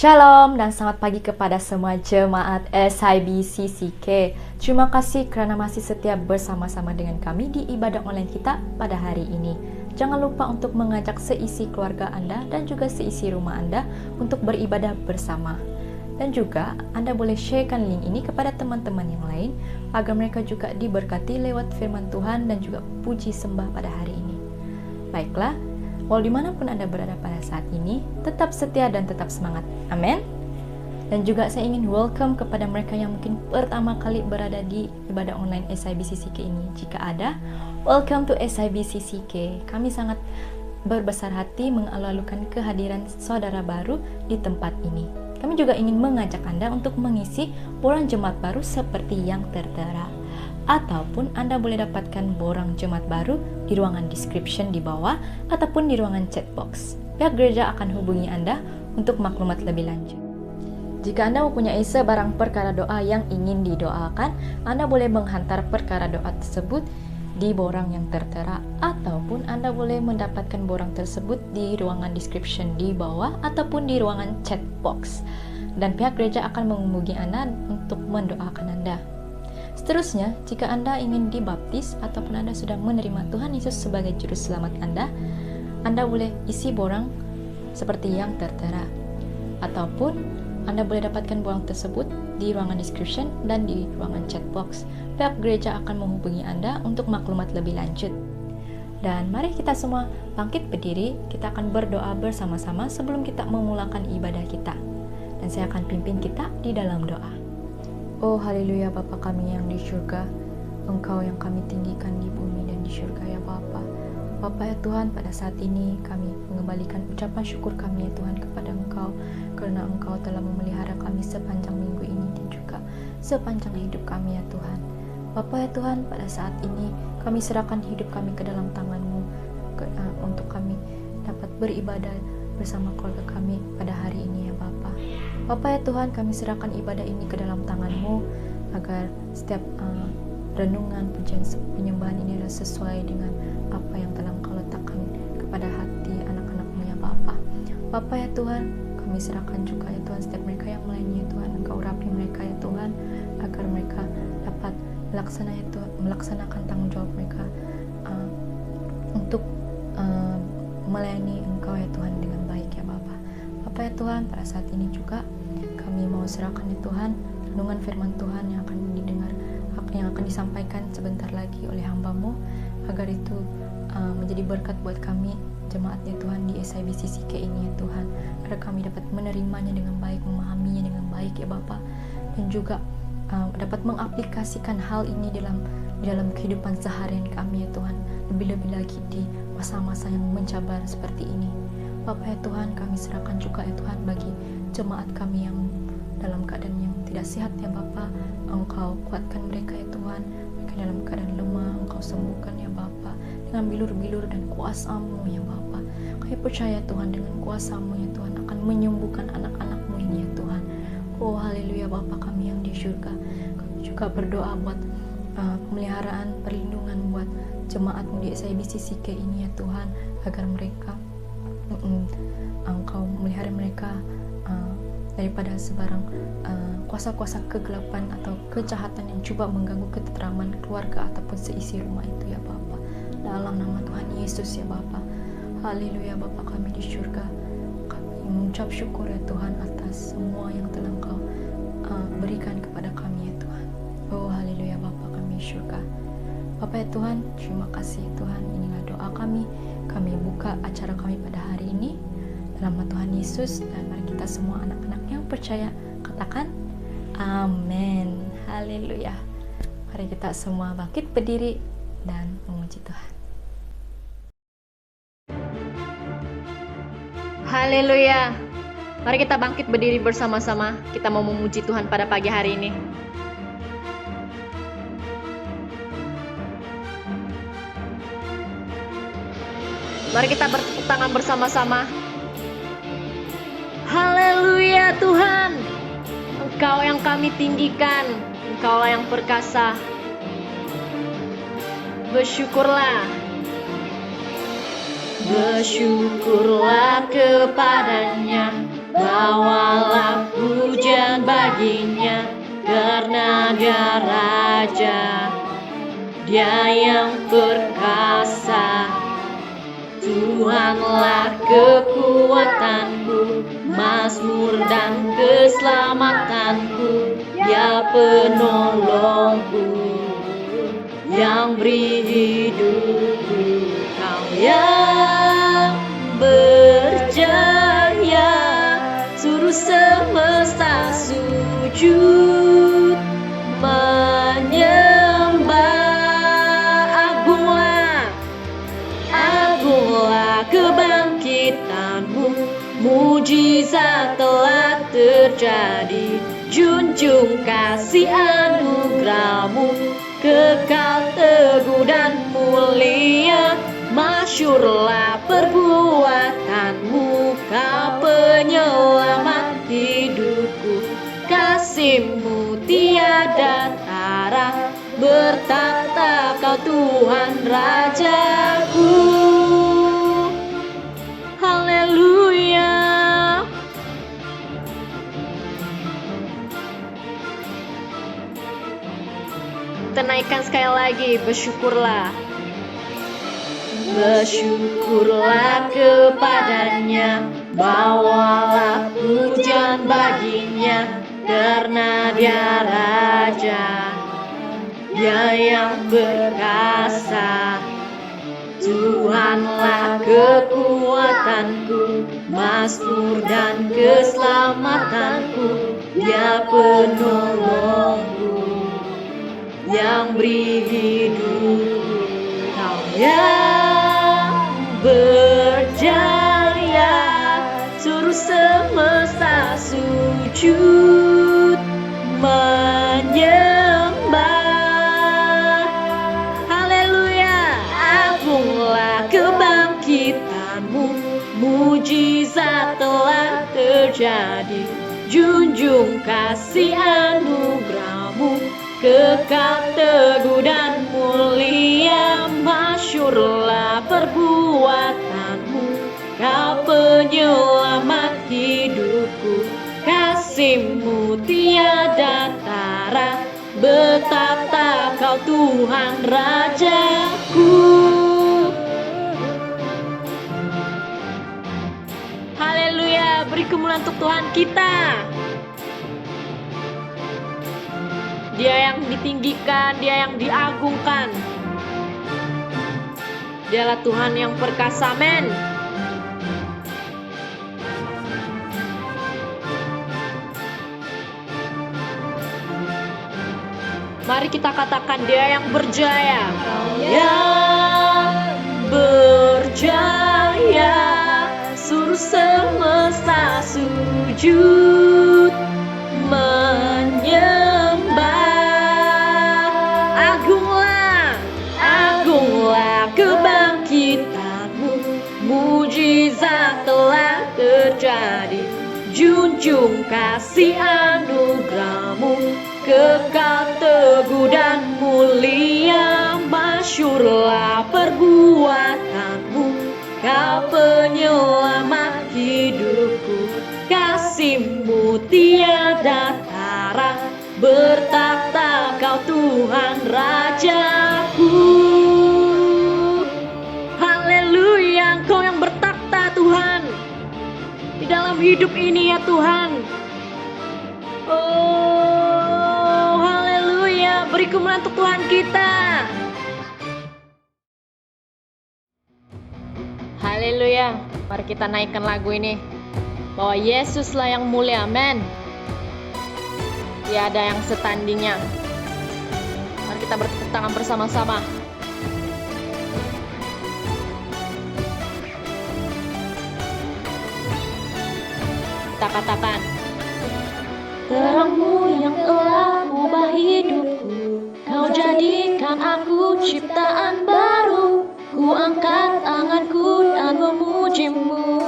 Shalom dan selamat pagi kepada semua jemaat SIBCCK. Terima kasih kerana masih setia bersama-sama dengan kami di ibadah online kita pada hari ini. Jangan lupa untuk mengajak seisi keluarga Anda dan juga seisi rumah Anda untuk beribadah bersama. Dan juga Anda boleh sharekan link ini kepada teman-teman yang lain agar mereka juga diberkati lewat firman Tuhan dan juga puji sembah pada hari ini. Baiklah, walau dimanapun Anda berada pada saat ini, tetap setia dan tetap semangat. Amin. Dan juga saya ingin welcome kepada mereka yang mungkin pertama kali berada di ibadah online SIBCCK ini. Jika ada, welcome to SIBCCK. Kami sangat berbesar hati mengalu-alukan kehadiran saudara baru di tempat ini. Kami juga ingin mengajak Anda untuk mengisi borang jemaat baru seperti yang tertera. Ataupun Anda boleh dapatkan borang jemaat baru di ruangan description di bawah ataupun di ruangan chat box. Pihak gereja akan hubungi Anda untuk maklumat lebih lanjut. Jika Anda mempunyai sebarang perkara doa yang ingin didoakan, Anda boleh menghantar perkara doa tersebut di borang yang tertera, ataupun Anda boleh mendapatkan borang tersebut di ruangan description di bawah ataupun di ruangan chat box. Dan pihak gereja akan menghubungi Anda untuk mendoakan Anda. Seterusnya, jika Anda ingin dibaptis ataupun Anda sudah menerima Tuhan Yesus sebagai juru selamat Anda boleh isi borang seperti yang tertera. Ataupun Anda boleh dapatkan borang tersebut di ruangan description dan di ruangan chat box. Pihak gereja akan menghubungi Anda untuk maklumat lebih lanjut. Dan mari kita semua bangkit berdiri, kita akan berdoa bersama-sama sebelum kita memulakan ibadah kita. Dan saya akan pimpin kita di dalam doa. Oh haleluya Bapa kami yang di surga, Engkau yang kami tinggikan di bumi dan di surga ya Bapa. Bapa ya Tuhan, pada saat ini kami mengembalikan ucapan syukur kami ya Tuhan kepada Engkau, karena Engkau telah memelihara kami sepanjang minggu ini dan juga sepanjang hidup kami ya Tuhan. Bapa ya Tuhan, pada saat ini kami serahkan hidup kami ke dalam tangan-Mu untuk kami dapat beribadah bersama keluarga kami pada hari ini ya Bapa. Bapa ya Tuhan, kami serahkan ibadah ini ke dalam tangan-Mu agar setiap renungan, pujian, penyembahan ini adalah sesuai dengan apa yang telah Engkau letakkan kepada hati anak-anak-Mu ya Bapa. Bapa ya Tuhan, kami serahkan juga ya Tuhan setiap mereka yang melayani ya Tuhan. Engkau urapi mereka ya Tuhan agar mereka dapat melaksanakan tanggung jawab mereka untuk melayani Engkau ya Tuhan dengan baik ya Bapa. Bapa ya Tuhan, pada saat ini juga kami mau serahkan ya Tuhan renungan firman Tuhan yang akan didengar, yang akan disampaikan sebentar lagi oleh hamba-Mu, agar itu menjadi berkat buat kami jemaatnya Tuhan di SIBCCK ini ya Tuhan, agar kami dapat menerimanya dengan baik, memahaminya dengan baik ya Bapa, dan juga dapat mengaplikasikan hal ini dalam kehidupan seharian kami ya Tuhan, lebih-lebih lagi di masa-masa yang mencabar seperti ini. Bapa ya Tuhan, kami serahkan juga ya Tuhan bagi jemaat kami yang dalam keadaan yang tidak sehat ya Bapa. Engkau kuatkan mereka ya Tuhan, mereka dalam keadaan lemah, Engkau sembuhkan ya Bapa dengan bilur-bilur dan kuasa-Mu ya Bapa. Kami percaya Tuhan dengan kuasa-Mu ya Tuhan akan menyembuhkan anak-anak-Mu ini ya Tuhan. Oh haleluya Bapa kami yang di surga. Kami juga berdoa buat pemeliharaan, perlindungan buat jemaat-Mu di SIBCCK ini ya Tuhan, agar mereka Engkau melihara mereka daripada sebarang kuasa-kuasa kegelapan atau kejahatan yang coba mengganggu ketenteraman keluarga ataupun seisi rumah itu ya Bapa. Dalam nama Tuhan Yesus ya Bapa. Haleluya Bapa kami di surga. Kami mengucap syukur ya Tuhan atas semua yang telah Engkau berikan kepada kami ya Tuhan. Oh haleluya Bapa kami di surga. Bapa ya Tuhan, terima kasih ya Tuhan. Inilah doa kami. Kami buka acara kami pada hari ini dalam nama Tuhan Yesus, dan mari kita semua anak-anak yang percaya katakan amin. Haleluya. Mari kita semua bangkit berdiri dan memuji Tuhan. Haleluya. Mari kita bangkit berdiri bersama-sama. Kita mau memuji Tuhan pada pagi hari ini. Mari kita bertepuk tangan bersama-sama. Haleluya Tuhan. Engkau yang kami tinggikan, Engkaulah yang perkasa. Bersyukurlah. Bersyukurlah kepadanya, bawalah pujian baginya, karena dia raja, dia yang perkasa. Tuhanlah kekuatanku, mazmur dan keselamatanku, dia penolongku, yang beri hidupku. Kau yang berjaya, suruh semesta sujud menyembah. Agunglah kebangkitanmu, mujizat telah terjadi. Junjung kasih anugerahmu, kekal teguh dan mulia. Masyurlah perbuatanmu, kau penyelamat hidupku. Kasih-Mu tiada tara, bertahta Kau Tuhan Rajaku. Haleluya. Kita naikkan sekali lagi, bersyukurlah. Bersyukurlah kepadanya, bawalah pujian baginya, karena dia raja, dia yang perkasa. Tuhanlah kekuatanku, mazmur dan keselamatanku, dia penolongku, yang beri hidupku. Kau yang berjaya, suruh semesta sujud menyembah. Haleluya. Agunglah kebangkitanmu, mujizat telah terjadi. Junjung kasih anugerahmu, kekal teguh dan mulia. Masyurlah perbuatanmu, Kau penyelamat hidupku. Kasih-Mu tiada tara, bertahta Kau Tuhan Rajaku. Haleluya, beri kemuliaan untuk Tuhan kita. Dia yang ditinggikan, dia yang diagungkan. Dialah Tuhan yang perkasa, amin. Mari kita katakan, dia yang berjaya. Yang berjaya, suruh semesta sujud menyembah. Agunglah kebangkitanmu, mujizat telah terjadi. Junjung kasih anugerahmu, kekal teguh dan mulia. Masyurlah perbuatanmu, Kau penyelamat hidupku. Kasih-Mu tiada tara, bertahta Kau Tuhan Rajaku. Haleluya, Engkau yang bertakhta Tuhan di dalam hidup ini ya Tuhan. Oh, haleluya, beri kemuliaan untuk Tuhan kita. Haleluya, mari kita naikkan lagu ini, bahwa Yesuslah yang mulia, amin. Tiada yang setandingnya. Mari kita bertepuk tangan bersama-sama. Kita katakan, terang-Mu yang telah ubah hidupku, Kau jadikan aku ciptaan baru. Ku angkat tanganku dan memuji-Mu.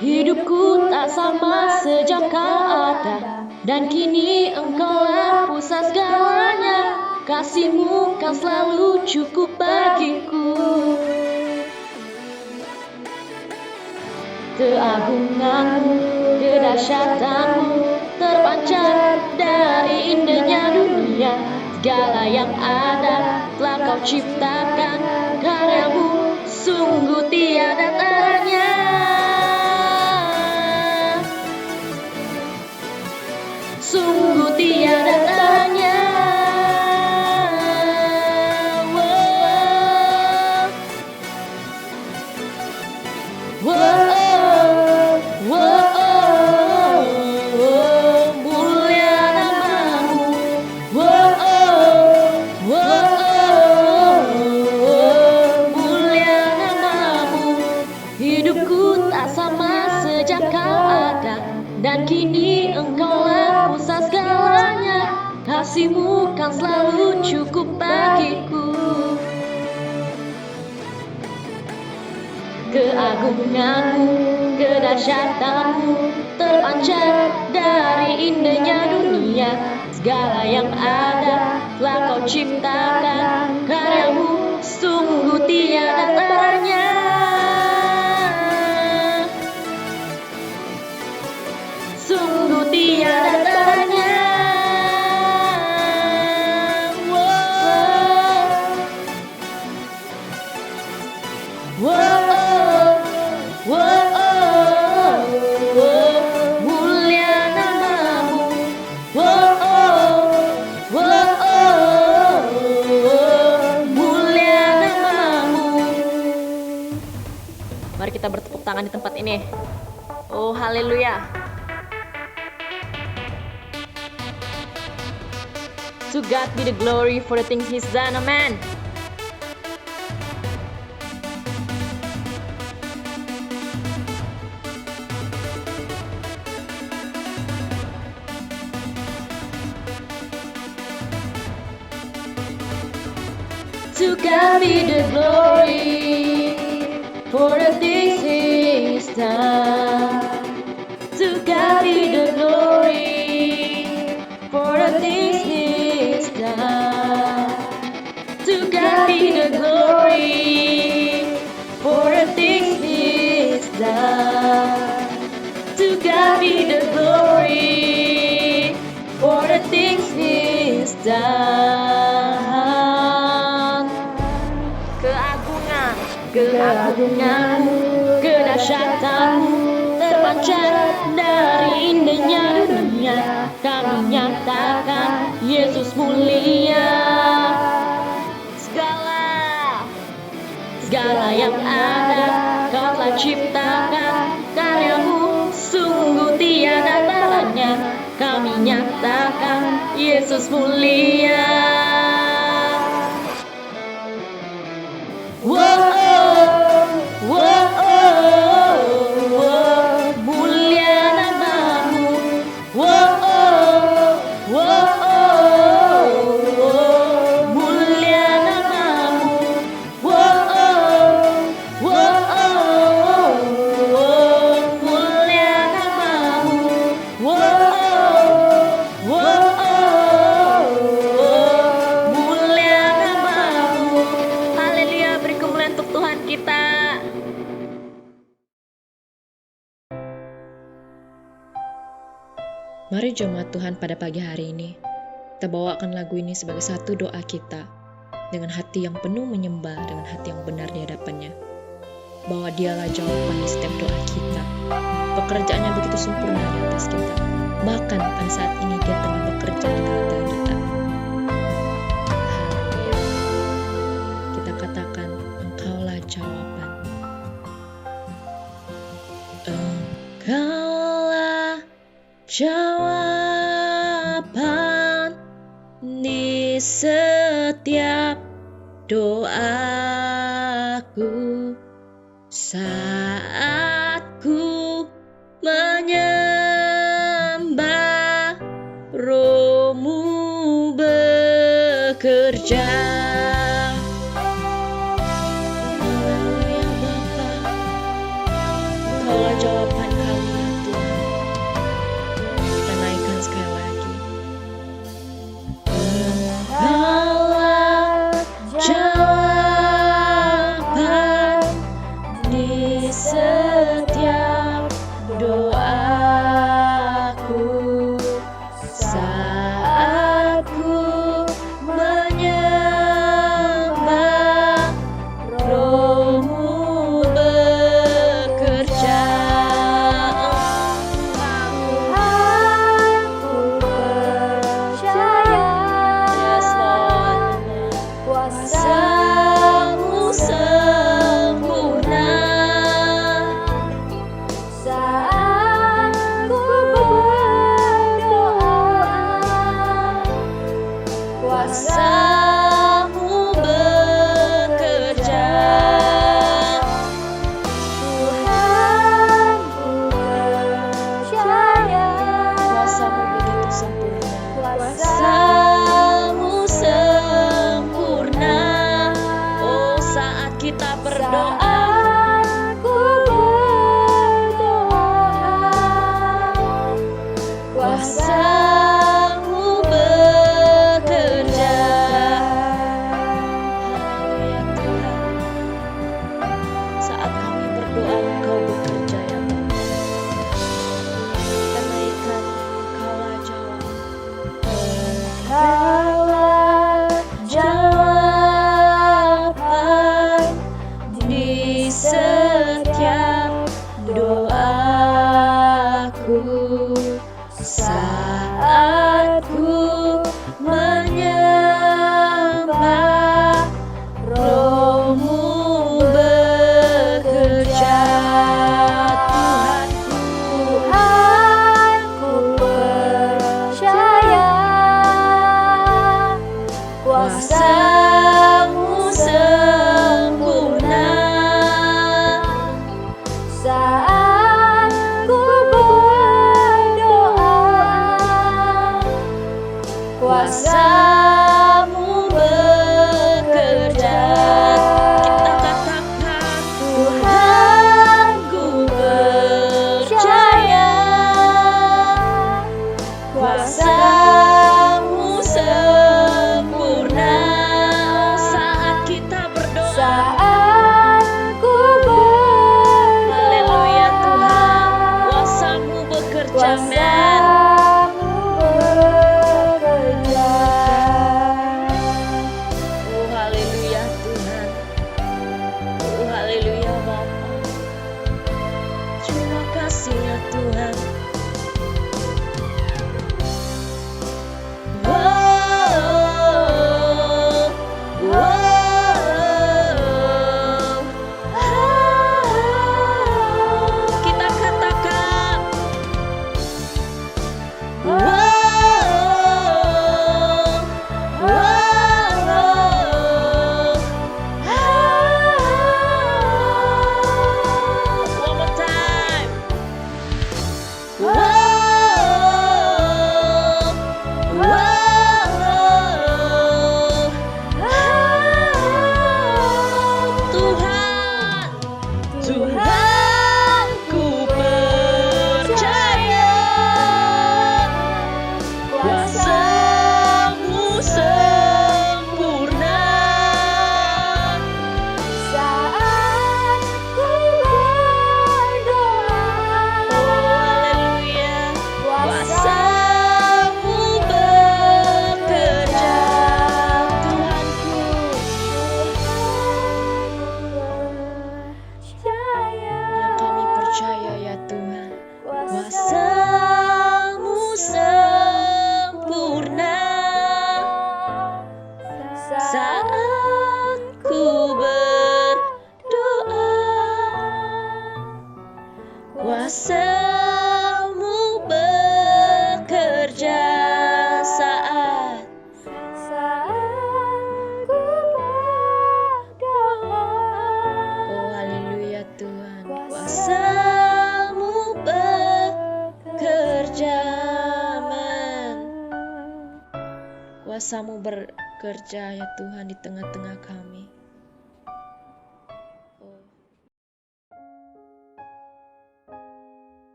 Hidupku tak sama sejak Kau ada, dan kini Engkaulah pusat segalanya. Kasih-Mu kan selalu cukup bagiku. Keagunganmu, kedahsyatanmu terpancar dari indahnya dunia. Segala yang ada telah kau ciptakan, karyamu sungguh tiada taranya. Sungguh tiada taranya. Mulia namamu. Mulia namamu. Hidupku tak sama sejak kau ada, dan kini engkaulah pusat segalanya. Kasihmu kan selalu cukup bagiku. Keagunganmu, kedahsyatanmu terpancar dari indahnya dunia. Segala yang ada telah kau ciptakan, karyamu sungguh tiada taranya. Sungguh tiada taranya. Mulia namamu. Mulia namamu. Mari kita bertepuk tangan di tempat ini. Oh, haleluya. To God be the glory for the things He's done, amen. To God be the glory for the things He's done. To God be the glory for the things He's done. To God be the glory for the things He's done. To God be the glory for the things He's done. Keagunganmu, kedahsyatanmu terpancar dari indahnya dunia. Kami nyatakan Yesus mulia. Segala yang ada kau telah ciptakan, karyamu sungguh tiada taranya. Kami nyatakan Yesus mulia. Mulia namamu. Mulia namamu. Mulia namamu. Mulia namamu. Haleluya, beri kemuliaan untuk Tuhan kita. Mari jemaat Tuhan pada pagi hari ini, kita bawakan lagu ini sebagai satu doa kita, dengan hati yang penuh menyembah, dengan hati yang benar di hadapannya. Bahwa dialah jawaban di setiap doa kita. Pekerjaannya begitu sempurna di atas kita. Bahkan pada saat ini dia tengah bekerja di tengah-tengah kita. Haleluya. Kita katakan, Engkaulah jawaban. Engkaulah jawaban di setiap doaku saat ku menyembah, Roh-Mu bekerja. Haleluya Bapa, Engkaulah jawaban kami ya Tuhan. Kita naikkan sekali lagi. Engkaulah jawaban di setiap Kuasa-Mu bekerja. Tuhan, ku percaya. Kuasa-Mu begitu sempurna. Kuasa-Mu Kuasa-Mu sempurna. Oh, saat kita berdoa, ku berdoa. kuasa-Mu bekerja. Haleluya Tuhan. Saat kami berdoa, Engkau bekerja ya Bapa. Kenaikan Engkaulah jawab. Engkaulah jawaban Di setiap doaku, saat ku menyembah, Roh-Mu bekerja. Tuhan, ku percaya. Kuasa-Mu sempurna. Saat ku berdoa, Kuasa-Mu bekerja. Kita katakan, Tuhan, ku percaya. Kuasa-Mu sempurna. Saat kita berdoa, saat ku berdoa, haleluya Tuhan, kuasa-Mu bekerja, men. kuasa-Mu bekerja. Oh haleluya Tuhan. Oh haleluya Bapa. Terima kasih ya Tuhan. Wow, wow. Kita katakan, wow, wow. One more time. Wow, wow. Tuhan, Tuhan, ku percaya. Kuasa-Mu sempurna. Saat ku berdoa, Haleluya. Kuasa-Mu bekerja. Tuhanku, yang kami percaya ya Tuhan. Kuasa-Mu sempurna. Saat ku berdoa, kuasa-Mu bekerja. Saat ku berdoa, oh haleluya Tuhan, kuasa-Mu bekerja, amin. Kuasa-Mu bekerja ya Tuhan di tengah-tengah kami. Oh.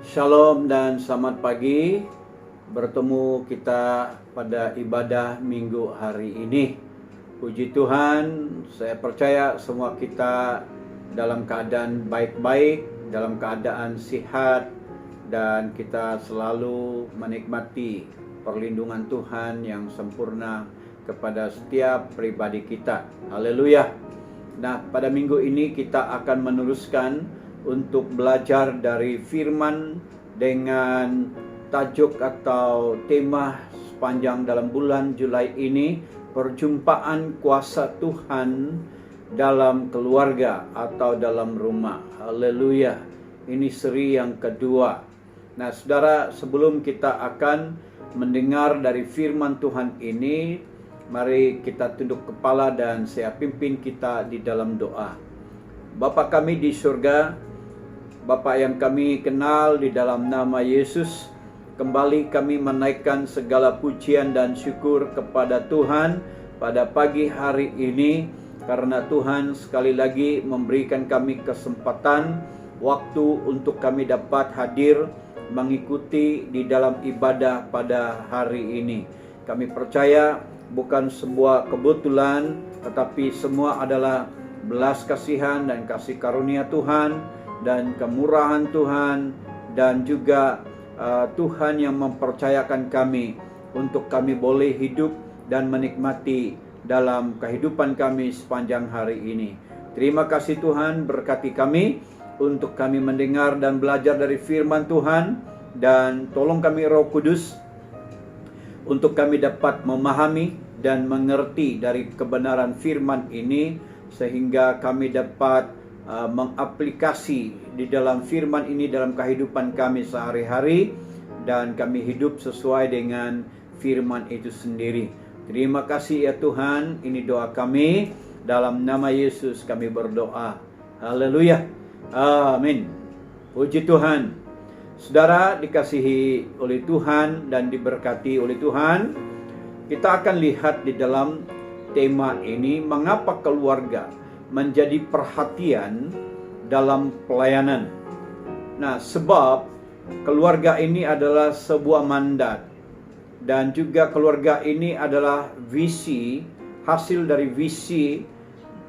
Shalom dan selamat pagi. Bertemu kita pada ibadah minggu hari ini. Puji Tuhan, saya percaya semua kita dalam keadaan baik-baik, dalam keadaan sehat, dan kita selalu menikmati perlindungan Tuhan yang sempurna kepada setiap pribadi kita. Haleluya. Nah, pada minggu ini kita akan meneruskan untuk belajar dari firman dengan tajuk atau tema sepanjang dalam bulan Julai ini, perjumpaan kuasa Tuhan dalam keluarga atau dalam rumah. Haleluya. Ini seri yang kedua. Nah, saudara, sebelum kita akan mendengar dari firman Tuhan ini, mari kita tunduk kepala dan saya pimpin kita di dalam doa. Bapa kami di surga, Bapa yang kami kenal di dalam nama Yesus, kembali kami menaikkan segala pujian dan syukur kepada Tuhan pada pagi hari ini, karena Tuhan sekali lagi memberikan kami kesempatan, waktu untuk kami dapat hadir mengikuti di dalam ibadah pada hari ini. Kami percaya bukan sebuah kebetulan, tetapi semua adalah belas kasihan dan kasih karunia Tuhan dan kemurahan Tuhan, dan juga Tuhan yang mempercayakan kami untuk kami boleh hidup dan menikmati dalam kehidupan kami sepanjang hari ini. Terima kasih Tuhan, berkati kami untuk kami mendengar dan belajar dari firman Tuhan, dan tolong kami Roh Kudus untuk kami dapat memahami dan mengerti dari kebenaran firman ini, sehingga kami dapat mengaplikasi di dalam firman ini dalam kehidupan kami sehari-hari, dan kami hidup sesuai dengan firman itu sendiri. Terima kasih ya Tuhan, ini doa kami, dalam nama Yesus kami berdoa. Haleluya. Amin. Puji Tuhan. Saudara dikasihi oleh Tuhan dan diberkati oleh Tuhan, kita akan lihat di dalam tema ini, mengapa keluarga menjadi perhatian dalam pelayanan. Nah, sebab keluarga ini adalah sebuah mandat, dan juga keluarga ini adalah visi, hasil dari visi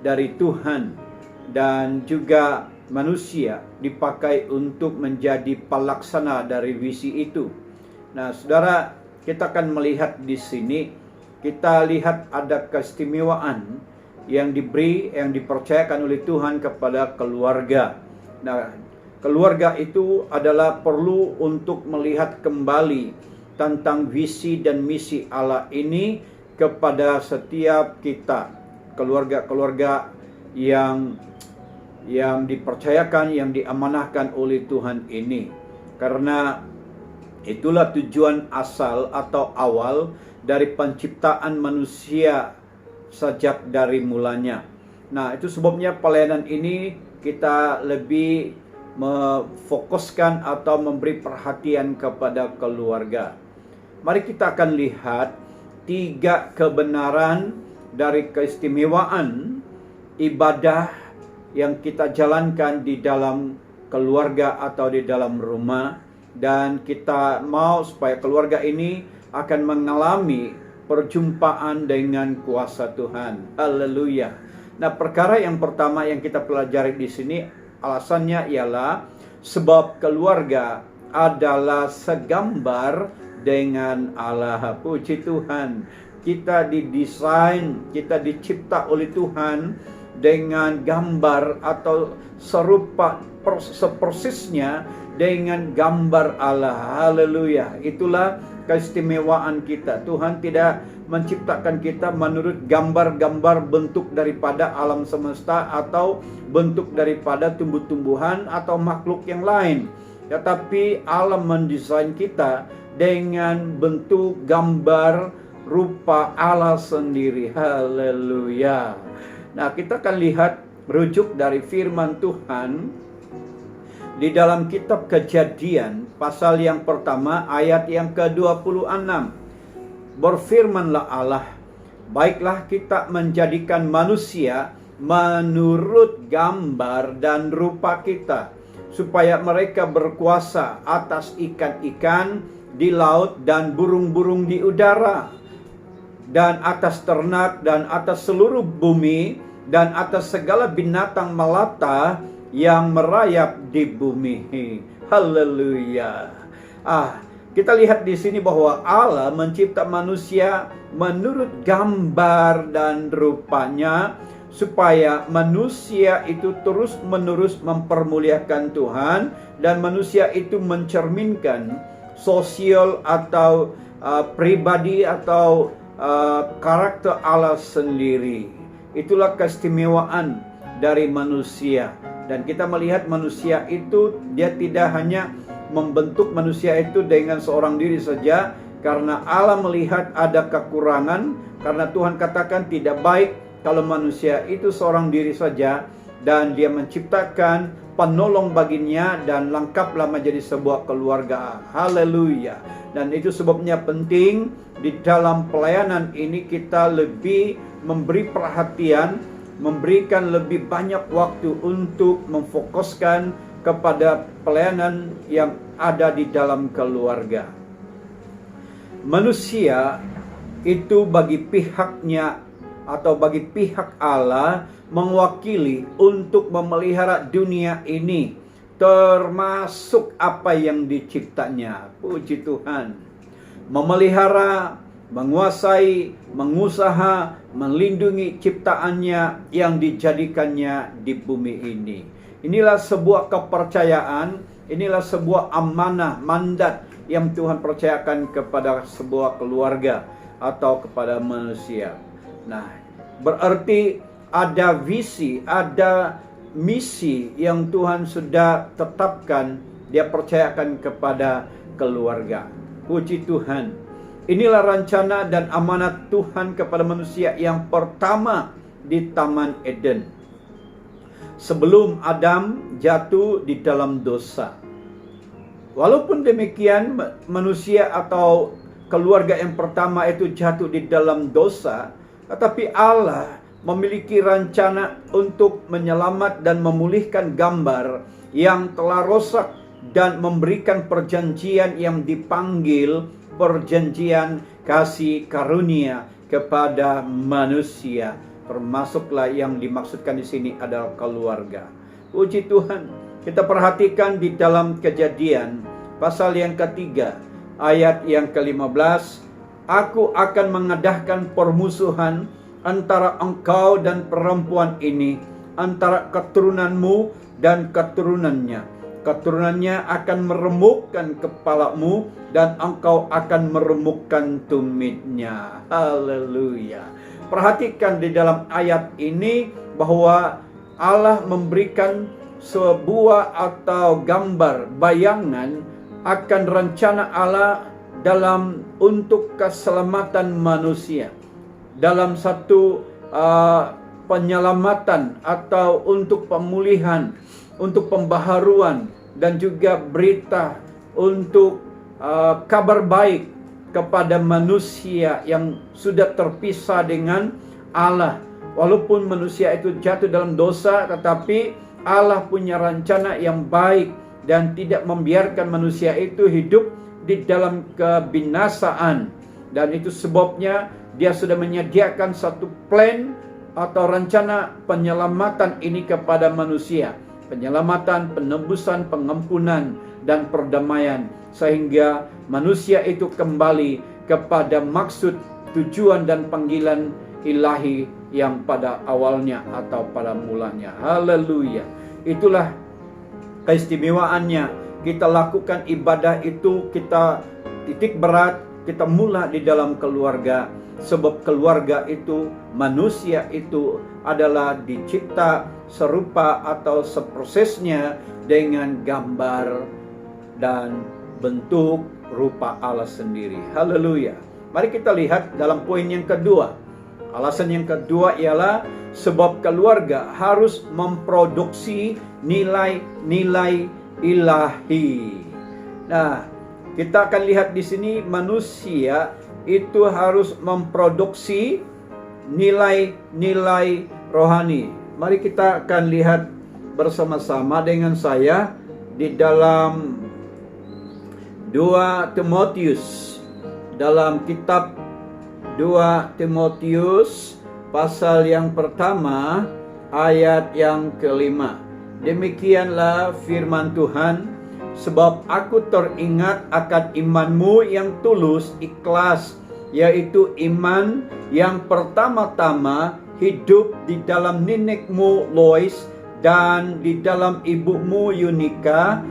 dari Tuhan, dan juga manusia dipakai untuk menjadi pelaksana dari visi itu. Nah, saudara, kita akan melihat di sini, kita lihat ada keistimewaan yang diberi, yang dipercayakan oleh Tuhan kepada keluarga. Nah, keluarga itu adalah perlu untuk melihat kembali tentang visi dan misi Allah ini kepada setiap kita, keluarga-keluarga yang dipercayakan, yang diamanahkan oleh Tuhan ini. Karena itulah tujuan asal atau awal dari penciptaan manusia sejak dari mulanya. Nah, itu sebabnya pelayanan ini kita lebih memfokuskan atau memberi perhatian kepada keluarga. Mari kita akan lihat 3 kebenaran dari keistimewaan ibadah yang kita jalankan di dalam keluarga atau di dalam rumah, dan kita mau supaya keluarga ini akan mengalami perjumpaan dengan kuasa Tuhan. Haleluya. Nah, perkara yang pertama yang kita pelajari di sini, alasannya ialah sebab keluarga adalah segambar dengan Allah. Puji Tuhan. Kita didesain, kita dicipta oleh Tuhan dengan gambar atau serupa sepersisnya dengan gambar Allah. Haleluya. Itulah keistimewaan kita. Tuhan tidak menciptakan kita menurut gambar-gambar bentuk daripada alam semesta atau bentuk daripada tumbuh-tumbuhan atau makhluk yang lain. Tetapi Allah mendesain kita dengan bentuk gambar rupa Allah sendiri. Haleluya. Nah, kita akan lihat rujuk dari firman Tuhan di dalam kitab Kejadian pasal yang pertama ayat yang ke-26. Berfirmanlah Allah, baiklah kita menjadikan manusia menurut gambar dan rupa kita, supaya mereka berkuasa atas ikan-ikan di laut dan burung-burung di udara, dan atas ternak, dan atas seluruh bumi, dan atas segala binatang melata yang merayap di bumi. Haleluya. Kita lihat di sini bahwa Allah mencipta manusia menurut gambar dan rupanya, supaya manusia itu terus-menerus mempermuliakan Tuhan, dan manusia itu mencerminkan sosial atau pribadi atau karakter Allah sendiri. Itulah keistimewaan dari manusia. Dan kita melihat manusia itu, dia tidak hanya membentuk manusia itu dengan seorang diri saja, karena Allah melihat ada kekurangan, karena Tuhan katakan tidak baik kalau manusia itu seorang diri saja, dan dia menciptakan penolong baginya dan lengkaplah menjadi sebuah keluarga. Haleluya. Dan itu sebabnya penting di dalam pelayanan ini kita lebih memberi perhatian, memberikan lebih banyak waktu untuk memfokuskan kepada pelayanan yang ada di dalam keluarga. Manusia itu bagi pihaknya atau bagi pihak Allah mewakili untuk memelihara dunia ini, termasuk apa yang diciptanya. Puji Tuhan. Memelihara, menguasai, mengusaha, melindungi ciptaannya yang dijadikannya di bumi ini. Inilah sebuah kepercayaan, inilah sebuah amanah, mandat yang Tuhan percayakan kepada sebuah keluarga atau kepada manusia. Nah, berarti ada visi, ada misi yang Tuhan sudah tetapkan, dia percayakan kepada keluarga. Puji Tuhan. Inilah rencana dan amanat Tuhan kepada manusia yang pertama di Taman Eden. Sebelum Adam jatuh di dalam dosa. Walaupun demikian, manusia atau keluarga yang pertama itu jatuh di dalam dosa, tetapi Allah memiliki rencana untuk menyelamat dan memulihkan gambar yang telah rusak dan memberikan perjanjian yang dipanggil perjanjian kasih karunia kepada manusia. Termasuklah yang dimaksudkan di sini adalah keluarga. Puji Tuhan. Kita perhatikan di dalam Kejadian pasal yang ketiga, ayat yang ke-15. Aku akan mengadakan permusuhan antara engkau dan perempuan ini, antara keturunanmu dan keturunannya. Keturunannya akan meremukkan kepalamu dan engkau akan meremukkan tumitnya. Haleluya. Perhatikan di dalam ayat ini bahwa Allah memberikan sebuah atau gambar, bayangan akan rencana Allah dalam untuk keselamatan manusia. Dalam satu penyelamatan atau untuk pemulihan, untuk pembaharuan dan juga berita untuk kabar baik kepada manusia yang sudah terpisah dengan Allah. Walaupun manusia itu jatuh dalam dosa, tetapi Allah punya rencana yang baik dan tidak membiarkan manusia itu hidup di dalam kebinasaan. Dan itu sebabnya dia sudah menyediakan satu plan atau rencana penyelamatan ini kepada manusia. Penyelamatan, penebusan, pengampunan, dan perdamaian. Sehingga manusia itu kembali kepada maksud, tujuan, dan panggilan ilahi yang pada awalnya atau pada mulanya. Haleluya. Itulah keistimewaannya. Kita lakukan ibadah itu, kita titik berat, kita mula di dalam keluarga. Sebab keluarga itu, manusia itu adalah dicipta serupa atau seprosesnya dengan gambar dan bentuk rupa Allah sendiri. Haleluya. Mari kita lihat dalam poin yang kedua. Alasan yang kedua ialah sebab keluarga harus memproduksi nilai-nilai ilahi. Nah, kita akan lihat di sini manusia itu harus memproduksi nilai-nilai rohani. Mari kita akan lihat bersama-sama dengan saya di dalam 2 Timotius. Dalam kitab 2 Timotius pasal yang pertama ayat yang ke-5. Demikianlah firman Tuhan, sebab aku teringat akan imanmu yang tulus, ikhlas, yaitu iman yang pertama-tama hidup di dalam nenekmu Lois dan di dalam ibumu Yunika,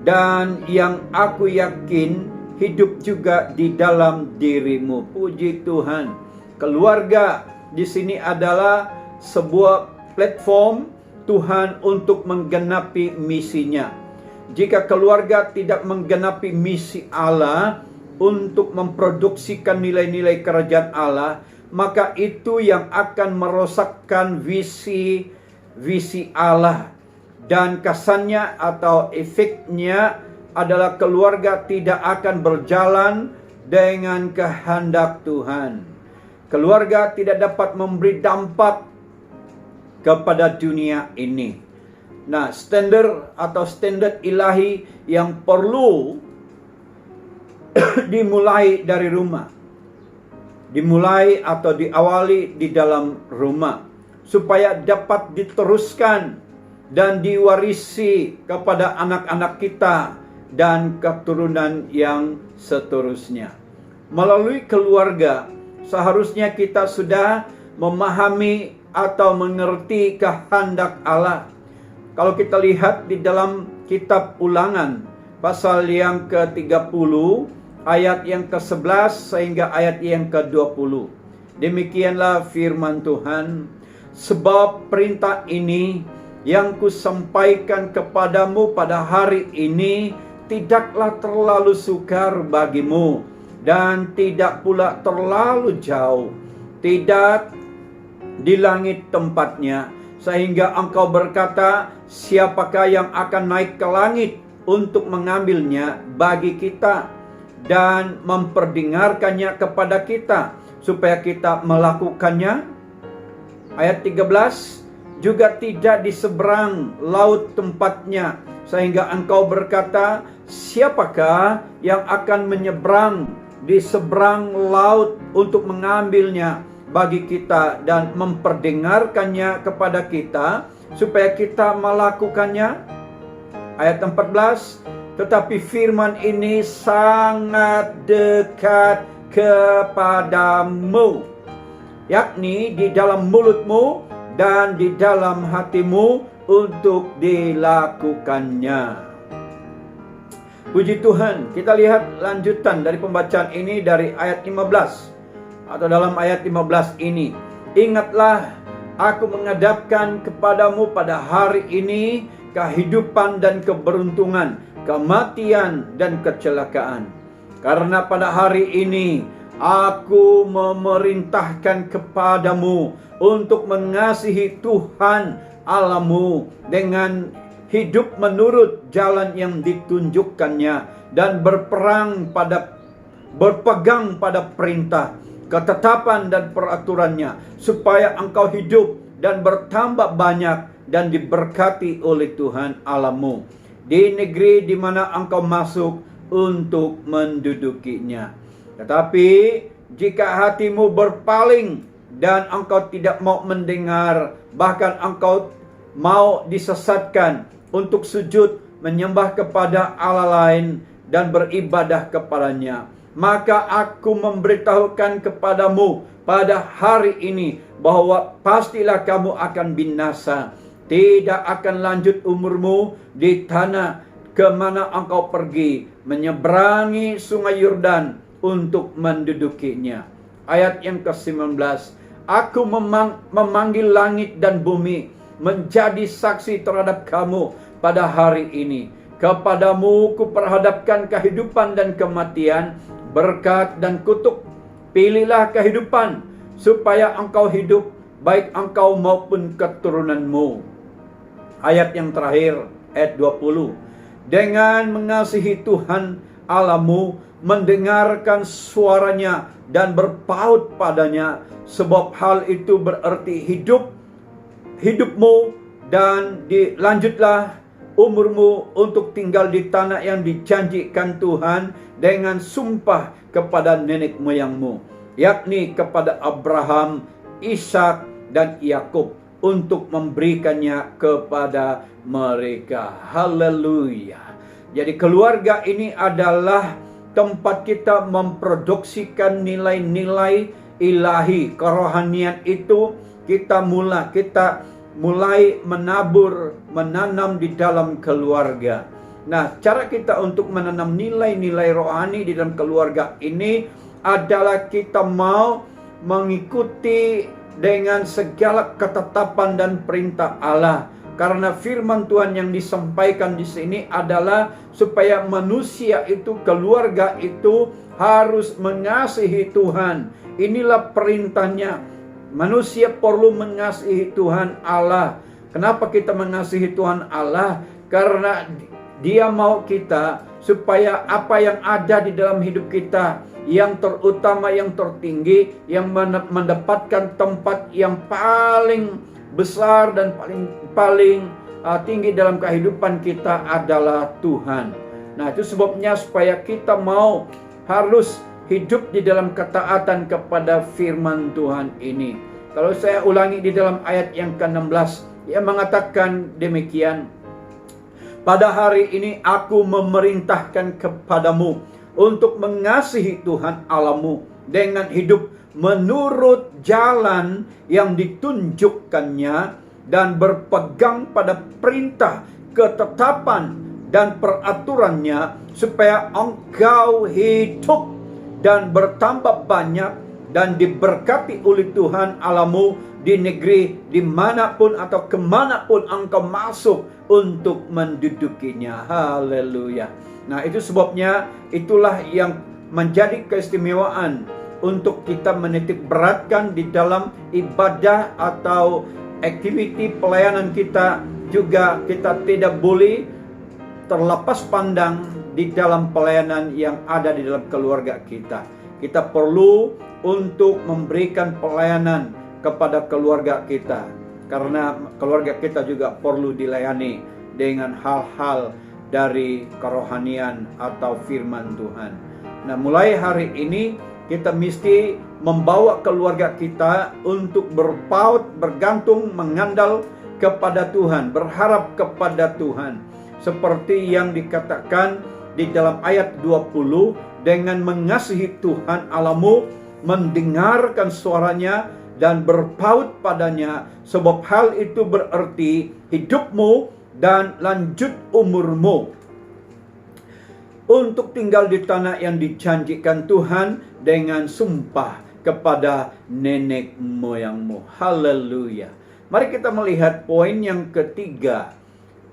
dan yang aku yakin hidup juga di dalam dirimu. Puji Tuhan. Keluarga di sini adalah sebuah platform Tuhan untuk menggenapi misinya. Jika keluarga tidak menggenapi misi Allah untuk memproduksikan nilai-nilai kerajaan Allah, maka itu yang akan merosakkan visi Allah. Dan kesannya atau efeknya adalah keluarga tidak akan berjalan dengan kehendak Tuhan. Keluarga tidak dapat memberi dampak kepada dunia ini. Nah, standar ilahi yang perlu dimulai dari rumah. Dimulai atau diawali di dalam rumah. Supaya dapat diteruskan dan diwarisi kepada anak-anak kita dan keturunan yang seterusnya. Melalui keluarga, seharusnya kita sudah memahami atau mengerti kehendak Allah. Kalau kita lihat di dalam kitab Ulangan, pasal yang ke-30, ayat yang ke-11 sehingga ayat yang ke-20. Demikianlah firman Tuhan, sebab perintah ini yang kusampaikan kepadamu pada hari ini tidaklah terlalu sukar bagimu, dan tidak pula terlalu jauh, tidak di langit tempatnya, sehingga engkau berkata, siapakah yang akan naik ke langit untuk mengambilnya bagi kita dan memperdengarkannya kepada kita, supaya kita melakukannya. Ayat 13, juga tidak di seberang laut tempatnya, sehingga engkau berkata, siapakah yang akan menyeberang di seberang laut untuk mengambilnya bagi kita dan memperdengarkannya kepada kita, supaya kita melakukannya. Ayat 14, tetapi firman ini sangat dekat kepadamu, yakni di dalam mulutmu dan di dalam hatimu untuk dilakukannya. Puji Tuhan, kita lihat lanjutan dari pembacaan ini dari ayat 15. Atau dalam ayat 15 ini, ingatlah, aku menghadapkan kepadamu pada hari ini kehidupan dan keberuntungan, kematian dan kecelakaan. Karena pada hari ini aku memerintahkan kepadamu untuk mengasihi Tuhan Allahmu dengan hidup menurut jalan yang ditunjukkannya dan berpegang pada perintah, ketetapan dan peraturannya, supaya engkau hidup dan bertambah banyak dan diberkati oleh Tuhan Allahmu di negeri di mana engkau masuk untuk mendudukinya. Tetapi jika hatimu berpaling dan engkau tidak mau mendengar, bahkan engkau mau disesatkan untuk sujud menyembah kepada Allah lain dan beribadah kepadanya, maka aku memberitahukan kepadamu pada hari ini bahwa pastilah kamu akan binasa. Tidak akan lanjut umurmu di tanah kemana engkau pergi, menyeberangi sungai Yordan untuk mendudukinya. Ayat yang ke-19, aku memanggil langit dan bumi menjadi saksi terhadap kamu pada hari ini. Kepadamu kuperhadapkan kehidupan dan kematian, berkat dan kutuk. Pilihlah kehidupan, supaya engkau hidup, baik engkau maupun keturunanmu. Ayat yang terakhir, ayat 20. Dengan mengasihi Tuhan Allahmu, mendengarkan suaranya dan berpaut padanya, sebab hal itu berarti hidupmu, dan dilanjutlah umurmu untuk tinggal di tanah yang dijanjikan Tuhan dengan sumpah kepada nenek moyangmu, yakni kepada Abraham, Ishak dan Yakub, untuk memberikannya kepada mereka. Haleluya. Jadi keluarga ini adalah tempat kita memproduksikan nilai-nilai ilahi, kerohanian itu kita mulai menanam di dalam keluarga. Nah, cara kita untuk menanam nilai-nilai rohani di dalam keluarga ini adalah kita mau mengikuti dengan segala ketetapan dan perintah Allah. Karena firman Tuhan yang disampaikan di sini adalah supaya manusia itu, keluarga itu harus mengasihi Tuhan. Inilah perintahnya. Manusia perlu mengasihi Tuhan Allah. Kenapa kita mengasihi Tuhan Allah? Karena Dia mau kita supaya apa yang ada di dalam hidup kita, yang terutama, yang tertinggi, yang mendapatkan tempat yang paling besar dan paling tinggi dalam kehidupan kita adalah Tuhan. Nah, itu sebabnya supaya kita harus hidup di dalam ketaatan kepada firman Tuhan ini. Kalau saya ulangi di dalam ayat yang ke-16, Ia mengatakan demikian. Pada hari ini aku memerintahkan kepadamu untuk mengasihi Tuhan Allahmu dengan hidup menurut jalan yang ditunjukkannya dan berpegang pada perintah, ketetapan, dan peraturannya, supaya engkau hidup dan bertambah banyak dan diberkati oleh Tuhan Allahmu di negeri dimanapun atau kemanapun engkau masuk untuk mendudukinya. Haleluya. Nah, itu sebabnya itulah yang menjadi keistimewaan untuk kita menitik beratkan di dalam ibadah atau aktiviti pelayanan kita. Juga kita tidak boleh terlepas pandang di dalam pelayanan yang ada di dalam keluarga kita. Kita perlu untuk memberikan pelayanan kepada keluarga kita, karena keluarga kita juga perlu dilayani dengan hal-hal dari kerohanian atau firman Tuhan. Nah, mulai hari ini kita mesti membawa keluarga kita untuk berpaut, bergantung, mengandal kepada Tuhan, berharap kepada Tuhan. Seperti yang dikatakan di dalam ayat 20, dengan mengasihi Tuhan Allahmu, mendengarkan suaranya dan berpaut padanya, sebab hal itu berarti hidupmu dan lanjut umurmu untuk tinggal di tanah yang dijanjikan Tuhan dengan sumpah kepada nenek moyangmu. Haleluya. Mari kita melihat poin yang ketiga,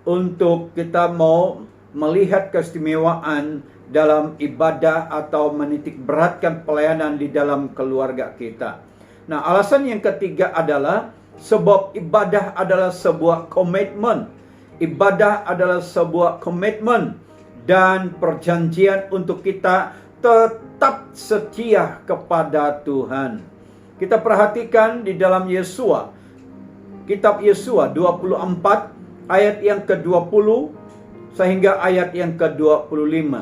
untuk kita mau melihat keistimewaan dalam ibadah atau menitik beratkan pelayanan di dalam keluarga kita. Nah, alasan yang ketiga adalah sebab ibadah adalah sebuah komitmen. Ibadah adalah sebuah komitmen dan perjanjian untuk kita tetap setia kepada Tuhan. Kita perhatikan di dalam Yesua, kitab Yesua 24 ayat yang ke-20 sehingga ayat yang ke-25.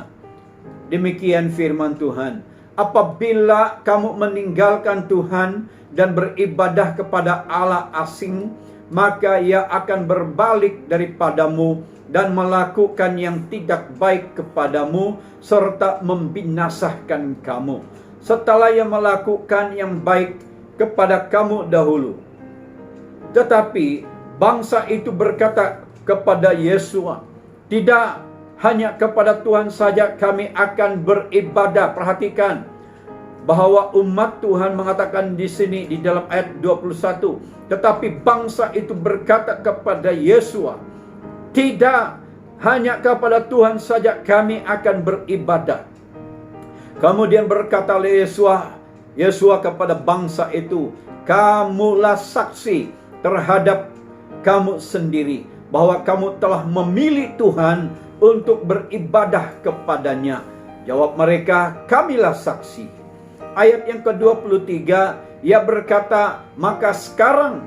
Demikian firman Tuhan. Apabila kamu meninggalkan Tuhan dan beribadah kepada Allah asing, maka Ia akan berbalik daripadamu dan melakukan yang tidak baik kepadamu serta membinasakan kamu, setelah Ia melakukan yang baik kepada kamu dahulu. Tetapi bangsa itu berkata kepada Yesua, tidak hanya kepada Tuhan saja kami akan beribadah. Perhatikan bahwa umat Tuhan mengatakan di sini di dalam ayat 21, tetapi bangsa itu berkata kepada Yesua, tidak hanya kepada Tuhan saja kami akan beribadah. Kemudian berkata Yesua kepada bangsa itu, kamulah saksi terhadap kamu sendiri bahwa kamu telah memilih Tuhan untuk beribadah kepadanya. Jawab mereka, kamilah saksi. Ayat yang ke-23, Ia berkata, maka sekarang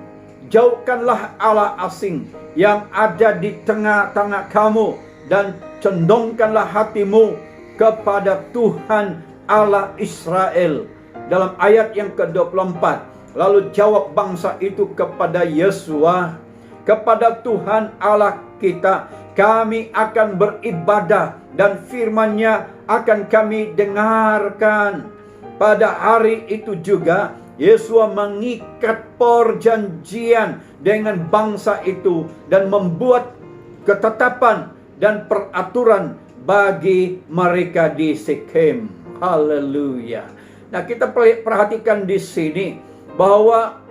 jauhkanlah Allah asing yang ada di tengah-tengah kamu dan condongkanlah hatimu kepada Tuhan Allah Israel. Dalam ayat yang ke-24, lalu jawab bangsa itu kepada Yesua, kepada Tuhan Allah kita kami akan beribadah dan firman-Nya akan kami dengarkan. Pada hari itu juga Yesua mengikat perjanjian dengan bangsa itu dan membuat ketetapan dan peraturan bagi mereka di Sikhem. Haleluya. Nah, kita perhatikan di sini bahwa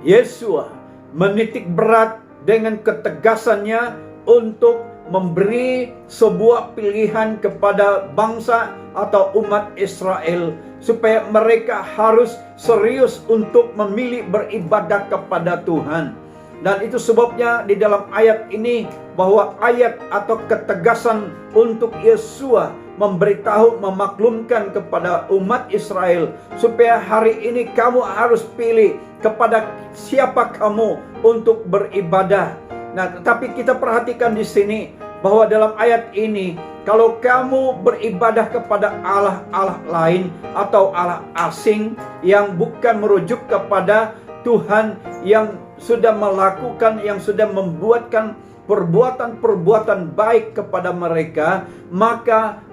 Yesua menitik berat dengan ketegasannya untuk memberi sebuah pilihan kepada bangsa atau umat Israel supaya mereka harus serius untuk memilih beribadah kepada Tuhan. Dan itu sebabnya di dalam ayat ini bahwa ayat atau ketegasan untuk Yesua memberitahu, memaklumkan kepada umat Israel supaya hari ini kamu harus pilih kepada siapa kamu untuk beribadah. Nah, tetapi kita perhatikan di sini bahwa dalam ayat ini, kalau kamu beribadah kepada Allah-Allah lain atau Allah asing yang bukan merujuk kepada Tuhan yang sudah melakukan, yang sudah membuatkan perbuatan-perbuatan baik kepada mereka, maka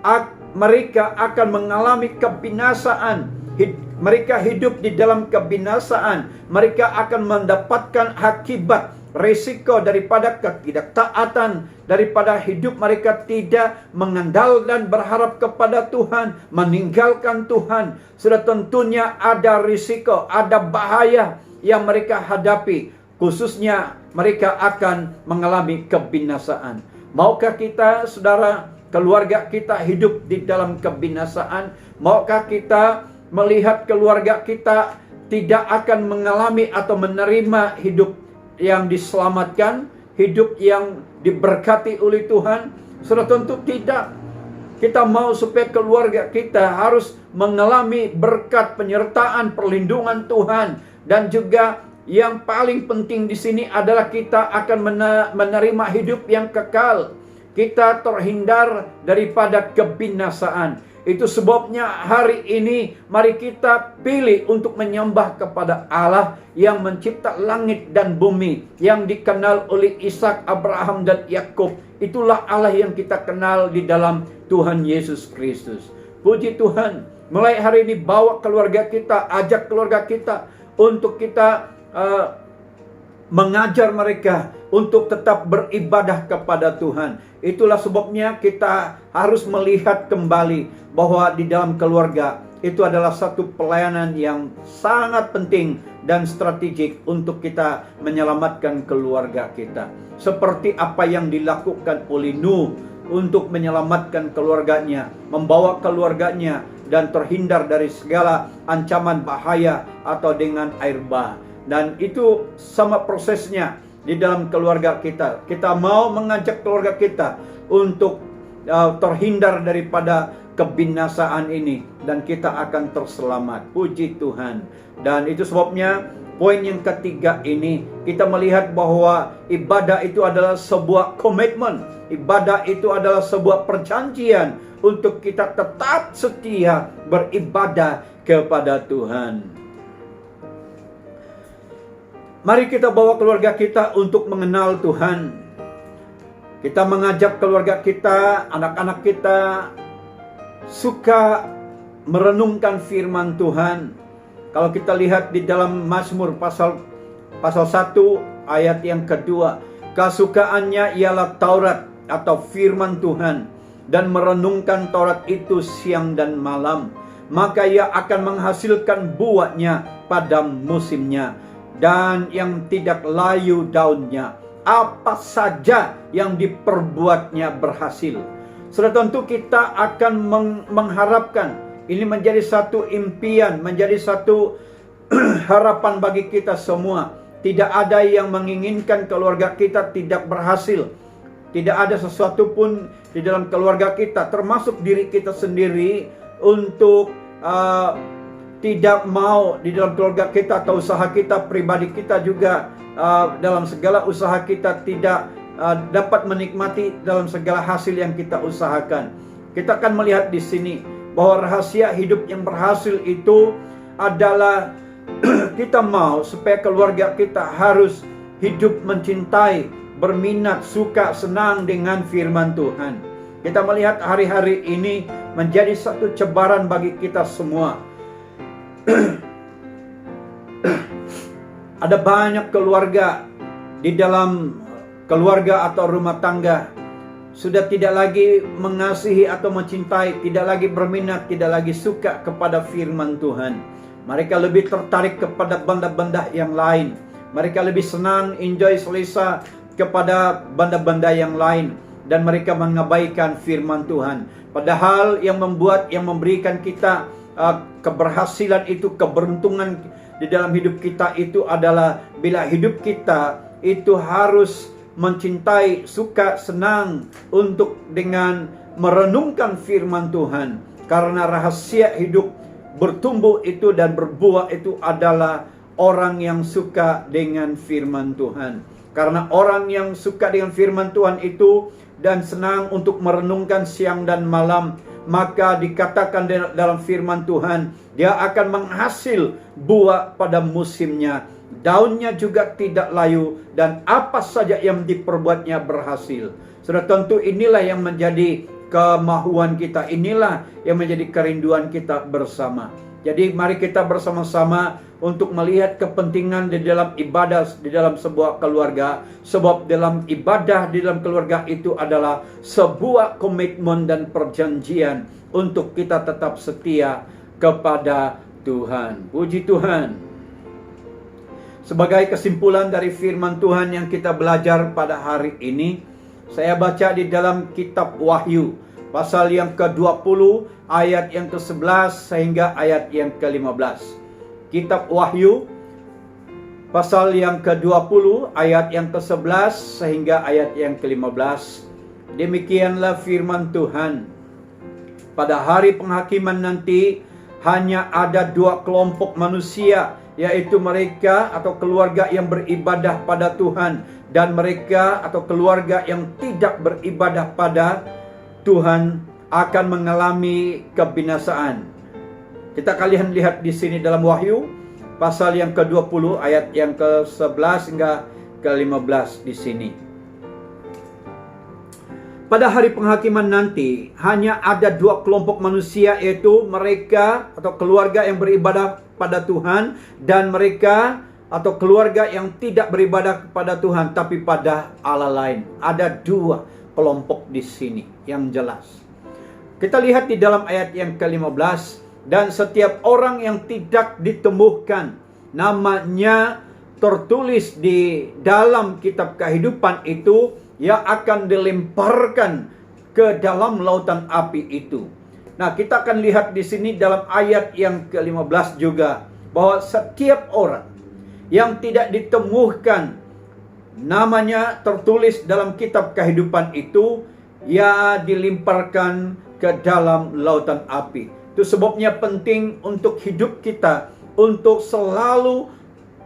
mereka akan mengalami kebinasaan. Mereka hidup di dalam kebinasaan. Mereka akan mendapatkan akibat risiko daripada ketidaktaatan, daripada hidup mereka tidak mengandalkan dan berharap kepada Tuhan, meninggalkan Tuhan. Sudah tentunya ada risiko, ada bahaya yang mereka hadapi. Khususnya mereka akan mengalami kebinasaan. Maukah kita, saudara, keluarga kita hidup di dalam kebinasaan? Maukah kita melihat keluarga kita tidak akan mengalami atau menerima hidup yang diselamatkan, hidup yang diberkati oleh Tuhan? Sudah tentu tidak. Kita mau supaya keluarga kita harus mengalami berkat, penyertaan, perlindungan Tuhan. Dan juga yang paling penting di sini adalah kita akan menerima hidup yang kekal. Kita terhindar daripada kebinasaan. Itu sebabnya hari ini mari kita pilih untuk menyembah kepada Allah yang mencipta langit dan bumi, yang dikenal oleh Ishak, Abraham, dan Yakub. Itulah Allah yang kita kenal di dalam Tuhan Yesus Kristus. Puji Tuhan, mulai hari ini bawa keluarga kita, ajak keluarga kita untuk kita mengajar mereka untuk tetap beribadah kepada Tuhan. Itulah sebabnya kita harus melihat kembali bahwa di dalam keluarga itu adalah satu pelayanan yang sangat penting dan strategik untuk kita menyelamatkan keluarga kita. Seperti apa yang dilakukan oleh Nuh untuk menyelamatkan keluarganya, membawa keluarganya dan terhindar dari segala ancaman bahaya atau dengan air bah. Dan itu sama prosesnya di dalam keluarga kita. Kita mau mengajak keluarga kita untuk terhindar daripada kebinasaan ini, dan kita akan terselamat. Puji Tuhan. Dan itu sebabnya poin yang ketiga ini kita melihat bahwa ibadah itu adalah sebuah komitmen. Ibadah itu adalah sebuah perjanjian untuk kita tetap setia beribadah kepada Tuhan. Mari kita bawa keluarga kita untuk mengenal Tuhan. Kita mengajak keluarga kita, anak-anak kita suka merenungkan firman Tuhan. Kalau kita lihat di dalam Mazmur pasal 1 ayat yang kedua, kesukaannya ialah Taurat atau firman Tuhan, dan merenungkan Taurat itu siang dan malam. Maka ia akan menghasilkan buahnya pada musimnya, dan yang tidak layu daunnya. Apa saja yang diperbuatnya berhasil. Sudah tentu kita akan mengharapkan ini menjadi satu impian, menjadi satu harapan bagi kita semua. Tidak ada yang menginginkan keluarga kita tidak berhasil. Tidak ada sesuatu pun di dalam keluarga kita, termasuk diri kita sendiri, untuk tidak mau di dalam keluarga kita atau usaha kita, pribadi kita juga, dalam segala usaha kita tidak dapat menikmati dalam segala hasil yang kita usahakan. Kita akan melihat di sini bahwa rahasia hidup yang berhasil itu adalah kita mau supaya keluarga kita harus hidup mencintai, berminat, suka, senang dengan firman Tuhan. Kita melihat hari-hari ini menjadi satu cebaran bagi kita semua. Ada banyak keluarga di dalam keluarga atau rumah tangga sudah tidak lagi mengasihi atau mencintai, tidak lagi berminat, tidak lagi suka kepada firman Tuhan. Mereka lebih tertarik kepada benda-benda yang lain. Mereka lebih senang, enjoy, selesa kepada benda-benda yang lain, dan mereka mengabaikan firman Tuhan. Padahal yang memberikan kita keberhasilan itu, keberuntungan di dalam hidup kita itu adalah bila hidup kita itu harus mencintai, suka, senang untuk dengan merenungkan firman Tuhan. Karena rahasia hidup bertumbuh itu dan berbuah itu adalah orang yang suka dengan firman Tuhan. Karena orang yang suka dengan firman Tuhan itu dan senang untuk merenungkan siang dan malam, maka dikatakan dalam firman Tuhan, dia akan menghasil buah pada musimnya. Daunnya juga tidak layu, dan apa saja yang diperbuatnya berhasil. Sudah tentu inilah yang menjadi kemahuan kita, inilah yang menjadi kerinduan kita bersama. Jadi mari kita bersama-sama untuk melihat kepentingan di dalam ibadah di dalam sebuah keluarga. Sebab dalam ibadah di dalam keluarga itu adalah sebuah komitmen dan perjanjian untuk kita tetap setia kepada Tuhan. Puji Tuhan. Sebagai kesimpulan dari firman Tuhan yang kita belajar pada hari ini, saya baca di dalam kitab Wahyu, pasal yang ke-20, ayat yang ke-11 sehingga ayat yang ke-15. Kitab Wahyu, pasal yang ke-20, ayat yang ke-11 sehingga ayat yang ke-15. Demikianlah firman Tuhan. Pada hari penghakiman nanti, hanya ada dua kelompok manusia, yaitu mereka atau keluarga yang beribadah pada Tuhan, dan mereka atau keluarga yang tidak beribadah pada Tuhan akan mengalami kebinasaan. Kita kalian lihat di sini dalam Wahyu pasal yang ke-20 ayat yang ke-11 hingga ke-15 di sini. Pada hari penghakiman nanti hanya ada dua kelompok manusia, yaitu mereka atau keluarga yang beribadah pada Tuhan, dan mereka atau keluarga yang tidak beribadah kepada Tuhan tapi pada Allah lain. Ada dua kelompok di sini yang jelas. Kita lihat di dalam ayat yang ke-15, dan setiap orang yang tidak ditemukan namanya tertulis di dalam kitab kehidupan itu, ia akan dilemparkan ke dalam lautan api itu. Nah, kita akan lihat di sini dalam ayat yang ke-15 juga, bahwa setiap orang yang tidak ditemukan namanya tertulis dalam kitab kehidupan itu, ia dilemparkan ke dalam lautan api. Itu sebabnya penting untuk hidup kita, untuk selalu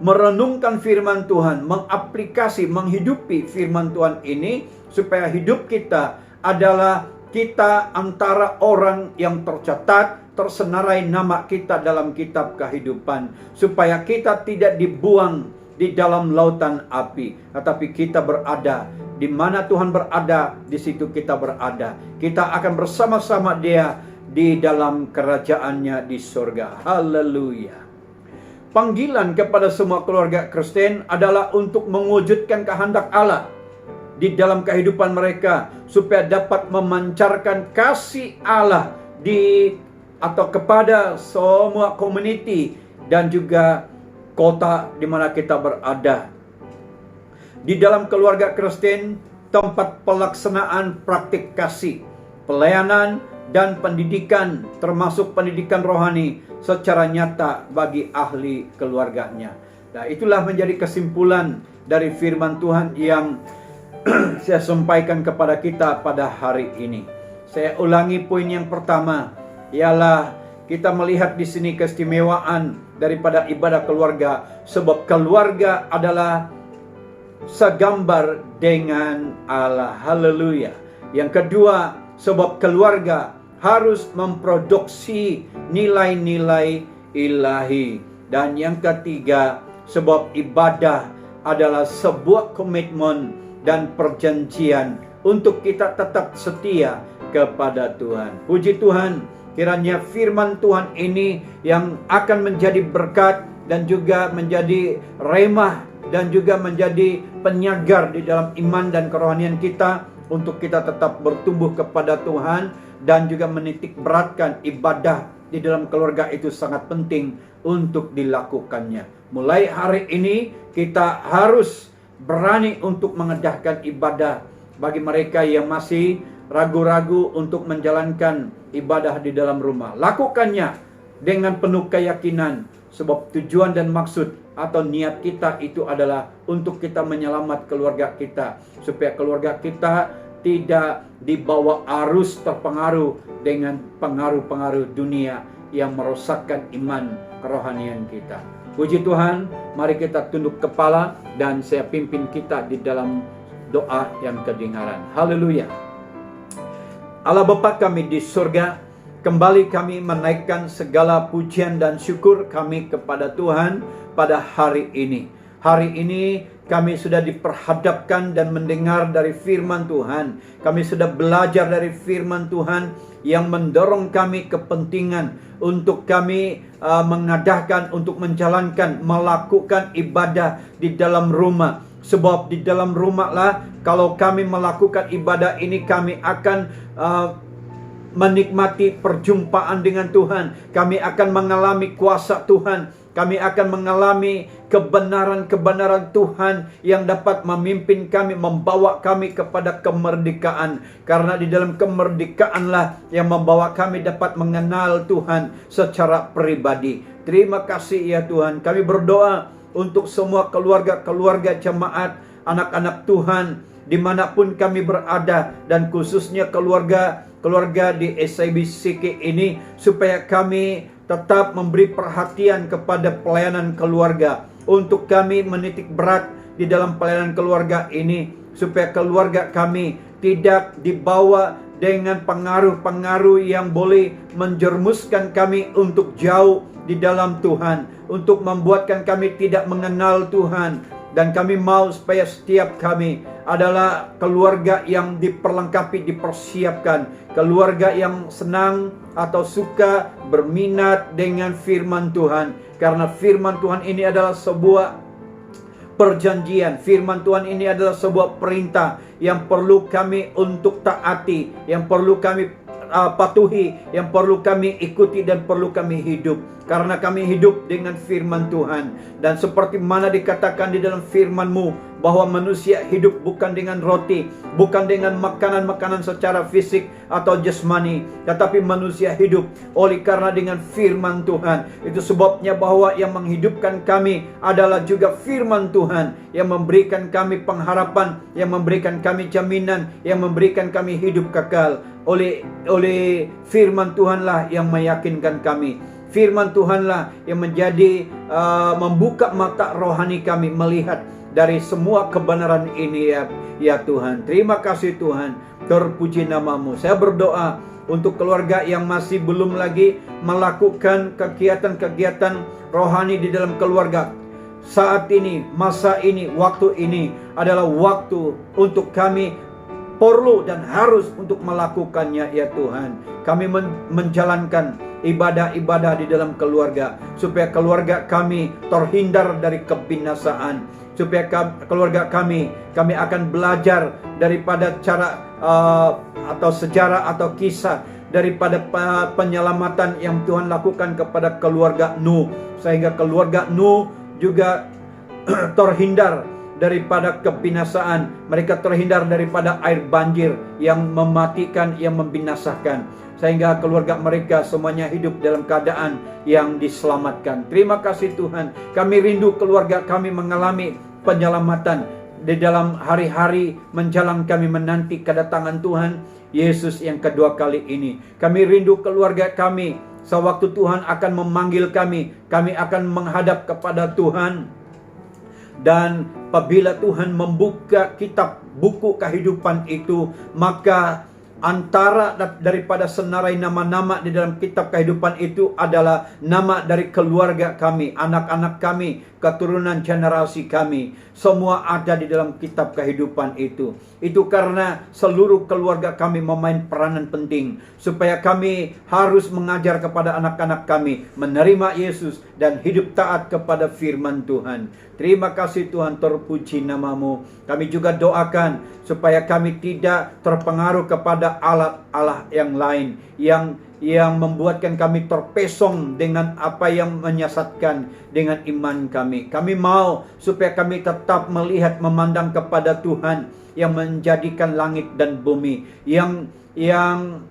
merenungkan firman Tuhan, mengaplikasi, menghidupi firman Tuhan ini, supaya hidup kita adalah kita antara orang yang tercatat, tersenarai nama kita dalam kitab kehidupan, supaya kita tidak dibuang di dalam lautan api, tetapi kita berada di mana Tuhan berada, di situ kita berada. Kita akan bersama-sama Dia di dalam kerajaannya di surga. Haleluya. Panggilan kepada semua keluarga Kristen adalah untuk mewujudkan kehendak Allah di dalam kehidupan mereka, supaya dapat memancarkan kasih Allah atau kepada semua community dan juga kota di mana kita berada. Di dalam keluarga Kristen, tempat pelaksanaan praktik kasih, pelayanan, dan pendidikan, termasuk pendidikan rohani secara nyata bagi ahli keluarganya. Nah, itulah menjadi kesimpulan dari firman Tuhan yang saya sampaikan kepada kita pada hari ini. Saya ulangi poin yang pertama, ialah kita melihat di sini keistimewaan daripada ibadah keluarga, sebab keluarga adalah segambar dengan Allah. Haleluya. Yang kedua, sebab keluarga harus memproduksi nilai-nilai ilahi. Dan yang ketiga, sebab ibadah adalah sebuah komitmen dan perjanjian untuk kita tetap setia kepada Tuhan. Puji Tuhan, kiranya firman Tuhan ini yang akan menjadi berkat dan juga menjadi remah dan juga menjadi penyagar di dalam iman dan kerohanian kita, untuk kita tetap bertumbuh kepada Tuhan dan juga menitik beratkan ibadah di dalam keluarga itu sangat penting untuk dilakukannya. Mulai hari ini kita harus berani untuk mengadakan ibadah. Bagi mereka yang masih ragu-ragu untuk menjalankan ibadah di dalam rumah, lakukannya dengan penuh keyakinan, sebab tujuan dan maksud atau niat kita itu adalah untuk kita menyelamat keluarga kita, supaya keluarga kita tidak dibawa arus terpengaruh dengan pengaruh-pengaruh dunia yang merosakkan iman kerohanian kita. Puji Tuhan, mari kita tunduk kepala dan saya pimpin kita di dalam doa yang kedengaran. Haleluya. Allah Bapa kami di surga, kembali kami menaikkan segala pujian dan syukur kami kepada Tuhan pada hari ini. Hari ini kami sudah diperhadapkan dan mendengar dari firman Tuhan. Kami sudah belajar dari firman Tuhan yang mendorong kami kepentingan untuk kami mengadakan, untuk menjalankan, melakukan ibadah di dalam rumah. Sebab di dalam rumah lah, kalau kami melakukan ibadah ini, kami akan menikmati perjumpaan dengan Tuhan. Kami akan mengalami kuasa Tuhan. Kami akan mengalami kebenaran-kebenaran Tuhan yang dapat memimpin kami, membawa kami kepada kemerdekaan. Karena di dalam kemerdekaanlah yang membawa kami dapat mengenal Tuhan secara pribadi. Terima kasih ya Tuhan. Kami berdoa untuk semua keluarga-keluarga jemaat, anak-anak Tuhan, dimanapun kami berada, dan khususnya keluarga di SIBCK ini, supaya kami tetap memberi perhatian kepada pelayanan keluarga, untuk kami menitik berat di dalam pelayanan keluarga ini, supaya keluarga kami tidak dibawa dengan pengaruh-pengaruh yang boleh menjermuskan kami untuk jauh di dalam Tuhan, untuk membuatkan kami tidak mengenal Tuhan. Dan kami mau supaya setiap kami adalah keluarga yang diperlengkapi, dipersiapkan, keluarga yang senang atau suka berminat dengan firman Tuhan. Karena firman Tuhan ini adalah sebuah perjanjian. Firman Tuhan ini adalah sebuah perintah yang perlu kami untuk taati, yang perlu kami patuhi, yang perlu kami ikuti dan perlu kami hidup. Karena kami hidup dengan firman Tuhan. Dan seperti mana dikatakan di dalam firman-Mu, bahwa manusia hidup bukan dengan roti, bukan dengan makanan-makanan secara fisik atau jasmani, tetapi manusia hidup oleh karena dengan firman Tuhan. Itu sebabnya bahwa yang menghidupkan kami adalah juga firman Tuhan, yang memberikan kami pengharapan, yang memberikan kami jaminan, yang memberikan kami hidup kekal. Oleh firman Tuhanlah yang meyakinkan kami. Firman Tuhanlah yang menjadi membuka mata rohani kami melihat dari semua kebenaran ini ya Tuhan. Terima kasih Tuhan, terpuji nama-Mu. Saya berdoa untuk keluarga yang masih belum lagi melakukan kegiatan-kegiatan rohani di dalam keluarga. Saat ini, masa ini, waktu ini adalah waktu untuk kami perlu dan harus untuk melakukannya ya Tuhan. Kami menjalankan ibadah-ibadah di dalam keluarga, supaya keluarga kami terhindar dari kebinasaan. Supaya keluarga kami akan belajar daripada cara atau sejarah atau kisah daripada penyelamatan yang Tuhan lakukan kepada keluarga Nuh, sehingga keluarga Nuh juga terhindar daripada kebinasaan. Mereka terhindar daripada air banjir yang mematikan, yang membinasakan, sehingga keluarga mereka semuanya hidup dalam keadaan yang diselamatkan. Terima kasih Tuhan. Kami rindu keluarga kami mengalami penyelamatan di dalam hari-hari menjelang kami menanti kedatangan Tuhan Yesus yang kedua kali ini. Kami rindu keluarga kami sewaktu Tuhan akan memanggil kami akan menghadap kepada Tuhan. Dan apabila Tuhan membuka kitab buku kehidupan itu, maka antara daripada senarai nama-nama di dalam kitab kehidupan itu adalah nama dari keluarga kami, anak-anak kami, keturunan generasi kami. Semua ada di dalam kitab kehidupan itu. Itu karena seluruh keluarga kami memain peranan penting, supaya kami harus mengajar kepada anak-anak kami menerima Yesus dan hidup taat kepada firman Tuhan. Terima kasih Tuhan, terpuji nama-Mu. Kami juga doakan supaya kami tidak terpengaruh kepada Allah yang lain, yang yang membuatkan kami terpesong dengan apa yang menyesatkan dengan iman kami. Kami mau supaya kami tetap melihat, memandang kepada Tuhan yang menjadikan langit dan bumi, yang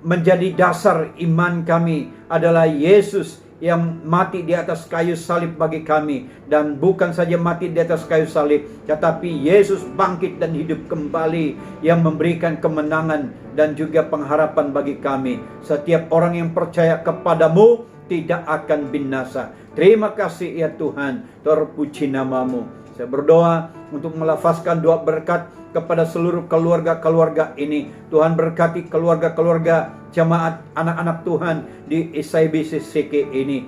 menjadi dasar iman kami adalah Yesus yang mati di atas kayu salib bagi kami. Dan bukan saja mati di atas kayu salib, tetapi Yesus bangkit dan hidup kembali, yang memberikan kemenangan dan juga pengharapan bagi kami. Setiap orang yang percaya kepadamu tidak akan binasa. Terima kasih ya Tuhan, terpuji namamu. Saya berdoa untuk melafazkan doa berkat kepada seluruh keluarga-keluarga ini. Tuhan berkati keluarga-keluarga jemaat anak-anak Tuhan di SIBCCK ini.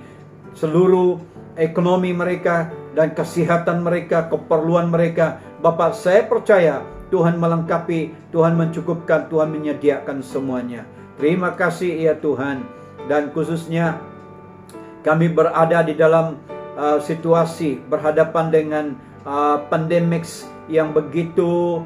Seluruh ekonomi mereka dan kesehatan mereka, keperluan mereka. Bapak, saya percaya Tuhan melengkapi, Tuhan mencukupkan, Tuhan menyediakan semuanya. Terima kasih ya Tuhan. Dan khususnya kami berada di dalam situasi berhadapan dengan pandemik yang begitu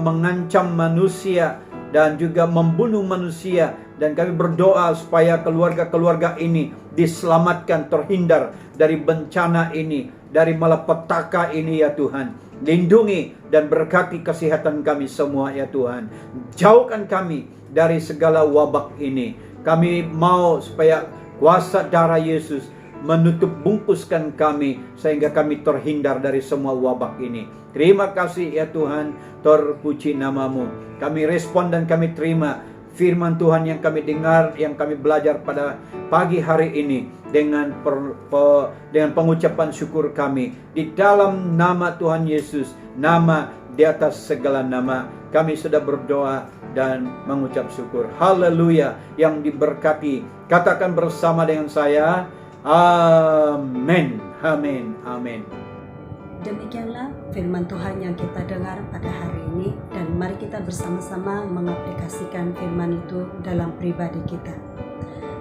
mengancam manusia dan juga membunuh manusia. Dan kami berdoa supaya keluarga-keluarga ini diselamatkan, terhindar dari bencana ini, dari malapetaka ini ya Tuhan. Lindungi dan berkati kesehatan kami semua ya Tuhan. Jauhkan kami dari segala wabak ini. Kami mau supaya kuasa darah Yesus menutup bungkuskan kami sehingga kami terhindar dari semua wabak ini. Terima kasih ya Tuhan, terpuji namamu. Kami respon dan kami terima firman Tuhan yang kami dengar, yang kami belajar pada pagi hari ini dengan pengucapan syukur kami di dalam nama Tuhan Yesus, nama di atas segala nama. Kami sudah berdoa dan mengucap syukur. Haleluya. Yang diberkati, katakan bersama dengan saya, amin, amin, amin. Demikianlah firman Tuhan yang kita dengar pada hari ini, dan mari kita bersama-sama mengaplikasikan firman itu dalam pribadi kita.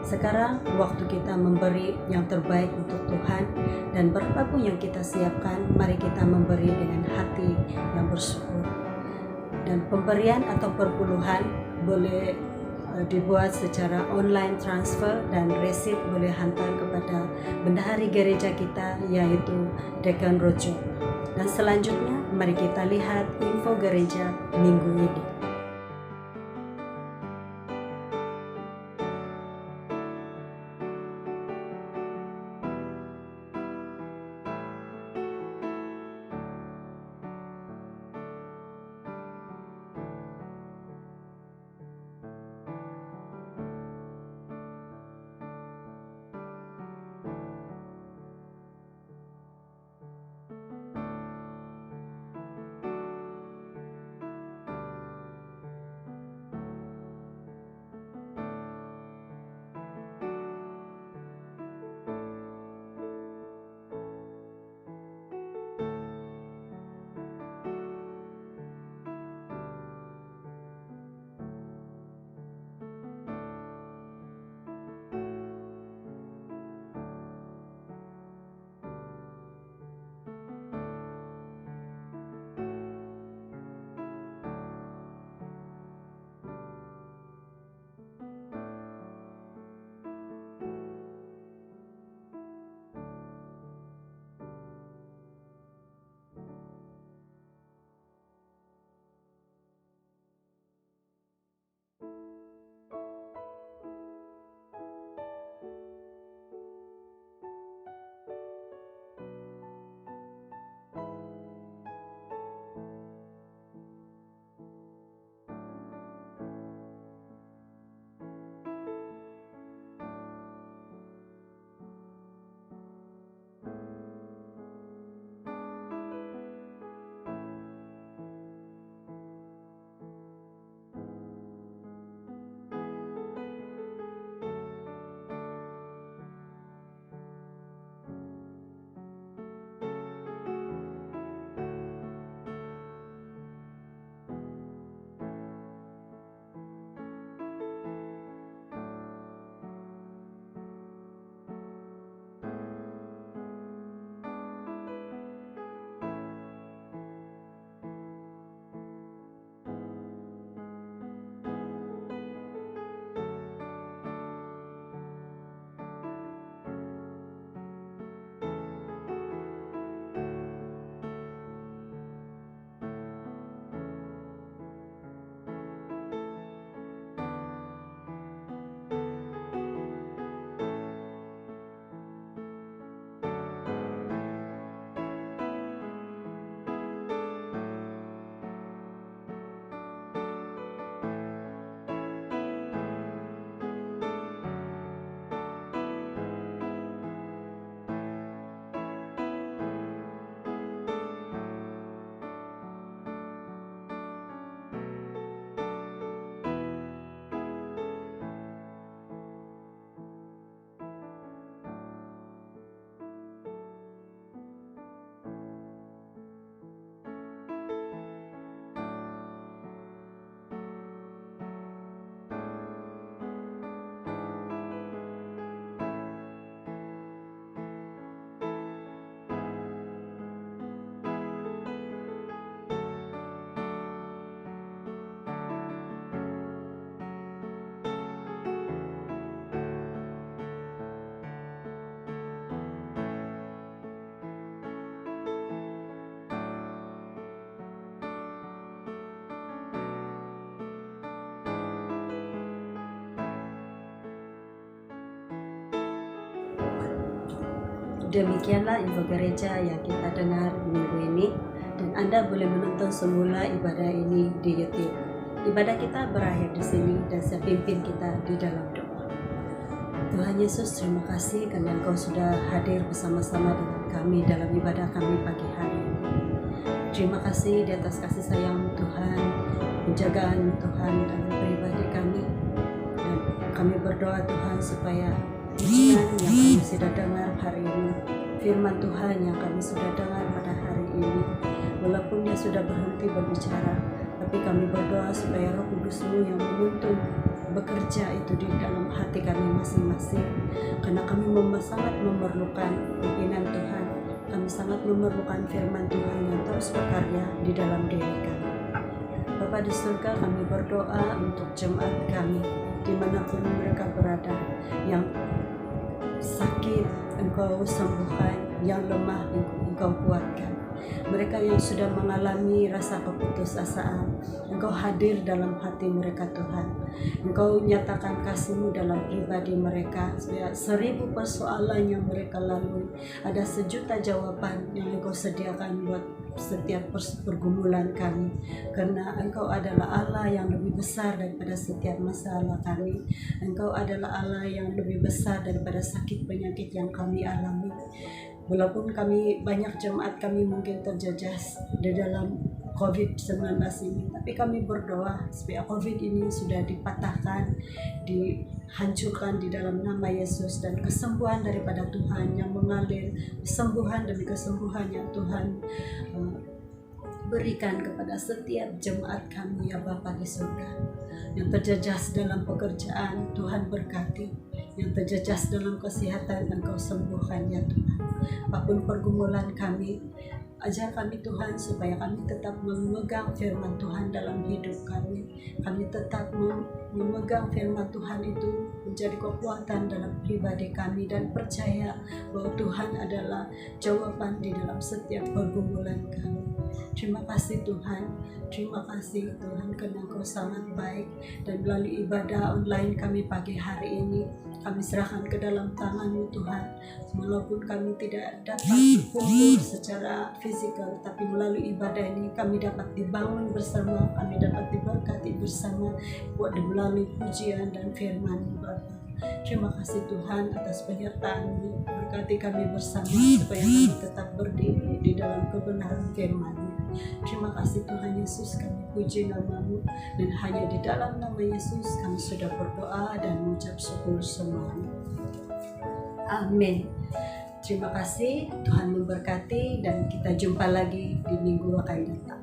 Sekarang waktu kita memberi yang terbaik untuk Tuhan, dan berapapun yang kita siapkan, mari kita memberi dengan hati yang bersyukur. Dan pemberian atau perpuluhan boleh dibuat secara online transfer, dan resit boleh hantar kepada bendahari gereja kita, yaitu Dekan Rojo. Dan selanjutnya mari kita lihat info gereja minggu ini. Demikianlah info gereja yang kita dengar minggu ini, dan Anda boleh menonton semula ibadah ini di YouTube. Ibadah kita berakhir di sini dan saya pimpin kita di dalam doa. Tuhan Yesus, terima kasih karena Engkau sudah hadir bersama-sama dengan kami dalam ibadah kami pagi hari ini. Terima kasih di atas kasih sayang Tuhan, penjagaan Tuhan dalam pribadi kami. Dan kami berdoa Tuhan supaya pujian yang kami sudah dengar hari ini, firman Tuhan yang kami sudah dengar pada hari ini, walaupun dia sudah berhenti berbicara, tapi kami berdoa supaya Roh Kudus-Mu yang menuntun bekerja itu di dalam hati kami masing-masing, karena kami sangat memerlukan pimpinan Tuhan. Kami sangat memerlukan firman Tuhan yang terus berkarya di dalam diri kami. Bapa di surga, kami berdoa untuk jemaat kami dimanapun mereka berada, yang sakit Engkau sembuhkan, yang lemah Engkau kuatkan. Mereka yang sudah mengalami rasa keputusasaan, Engkau hadir dalam hati mereka Tuhan. Engkau nyatakan kasih-Mu dalam pribadi mereka. 1000 persoalan yang mereka lalui, ada 1.000.000 jawaban yang Engkau sediakan buat setiap pergumulan kami. Karena Engkau adalah Allah yang lebih besar daripada setiap masalah kami. Engkau adalah Allah yang lebih besar daripada sakit penyakit yang kami alami. Walaupun kami, banyak jemaat kami mungkin terjejas di dalam COVID-19 ini, tapi kami berdoa supaya COVID ini sudah dipatahkan, dihancurkan di dalam nama Yesus, dan kesembuhan daripada Tuhan yang mengalir, kesembuhan demi kesembuhan yang Tuhan berikan kepada setiap jemaat kami ya Bapa di surga. Yang terjejas dalam pekerjaan, Tuhan berkati. Yang terjejas dalam kesehatan, Engkau sembuhkan ya Tuhan. Apapun pergumulan kami, ajar kami Tuhan supaya kami tetap memegang firman Tuhan dalam hidup kami. Kami tetap memegang firman Tuhan itu menjadi kekuatan dalam pribadi kami, dan percaya bahwa Tuhan adalah jawaban di dalam setiap pergumulan kami. Terima kasih Tuhan, terima kasih Tuhan karena Engkau sangat baik. Dan melalui ibadah online kami pagi hari ini, kami serahkan ke dalam tangan-Mu Tuhan. Walaupun kami tidak dapat kumpul secara fisikal, tapi melalui ibadah ini kami dapat dibangun bersama, kami dapat diberkati bersama melalui pujian dan firman-Mu Bapa. Terima kasih Tuhan atas penyertaan-Mu. Berkati kami bersama supaya kami tetap berdiri di dalam kebenaran firman-Mu. Terima kasih Tuhan Yesus, kami puji nama-Mu, dan hanya di dalam nama Yesus kami sudah berdoa dan mengucap syukur semuanya. Amin. Terima kasih, Tuhan memberkati, dan kita jumpa lagi di minggu akan datang.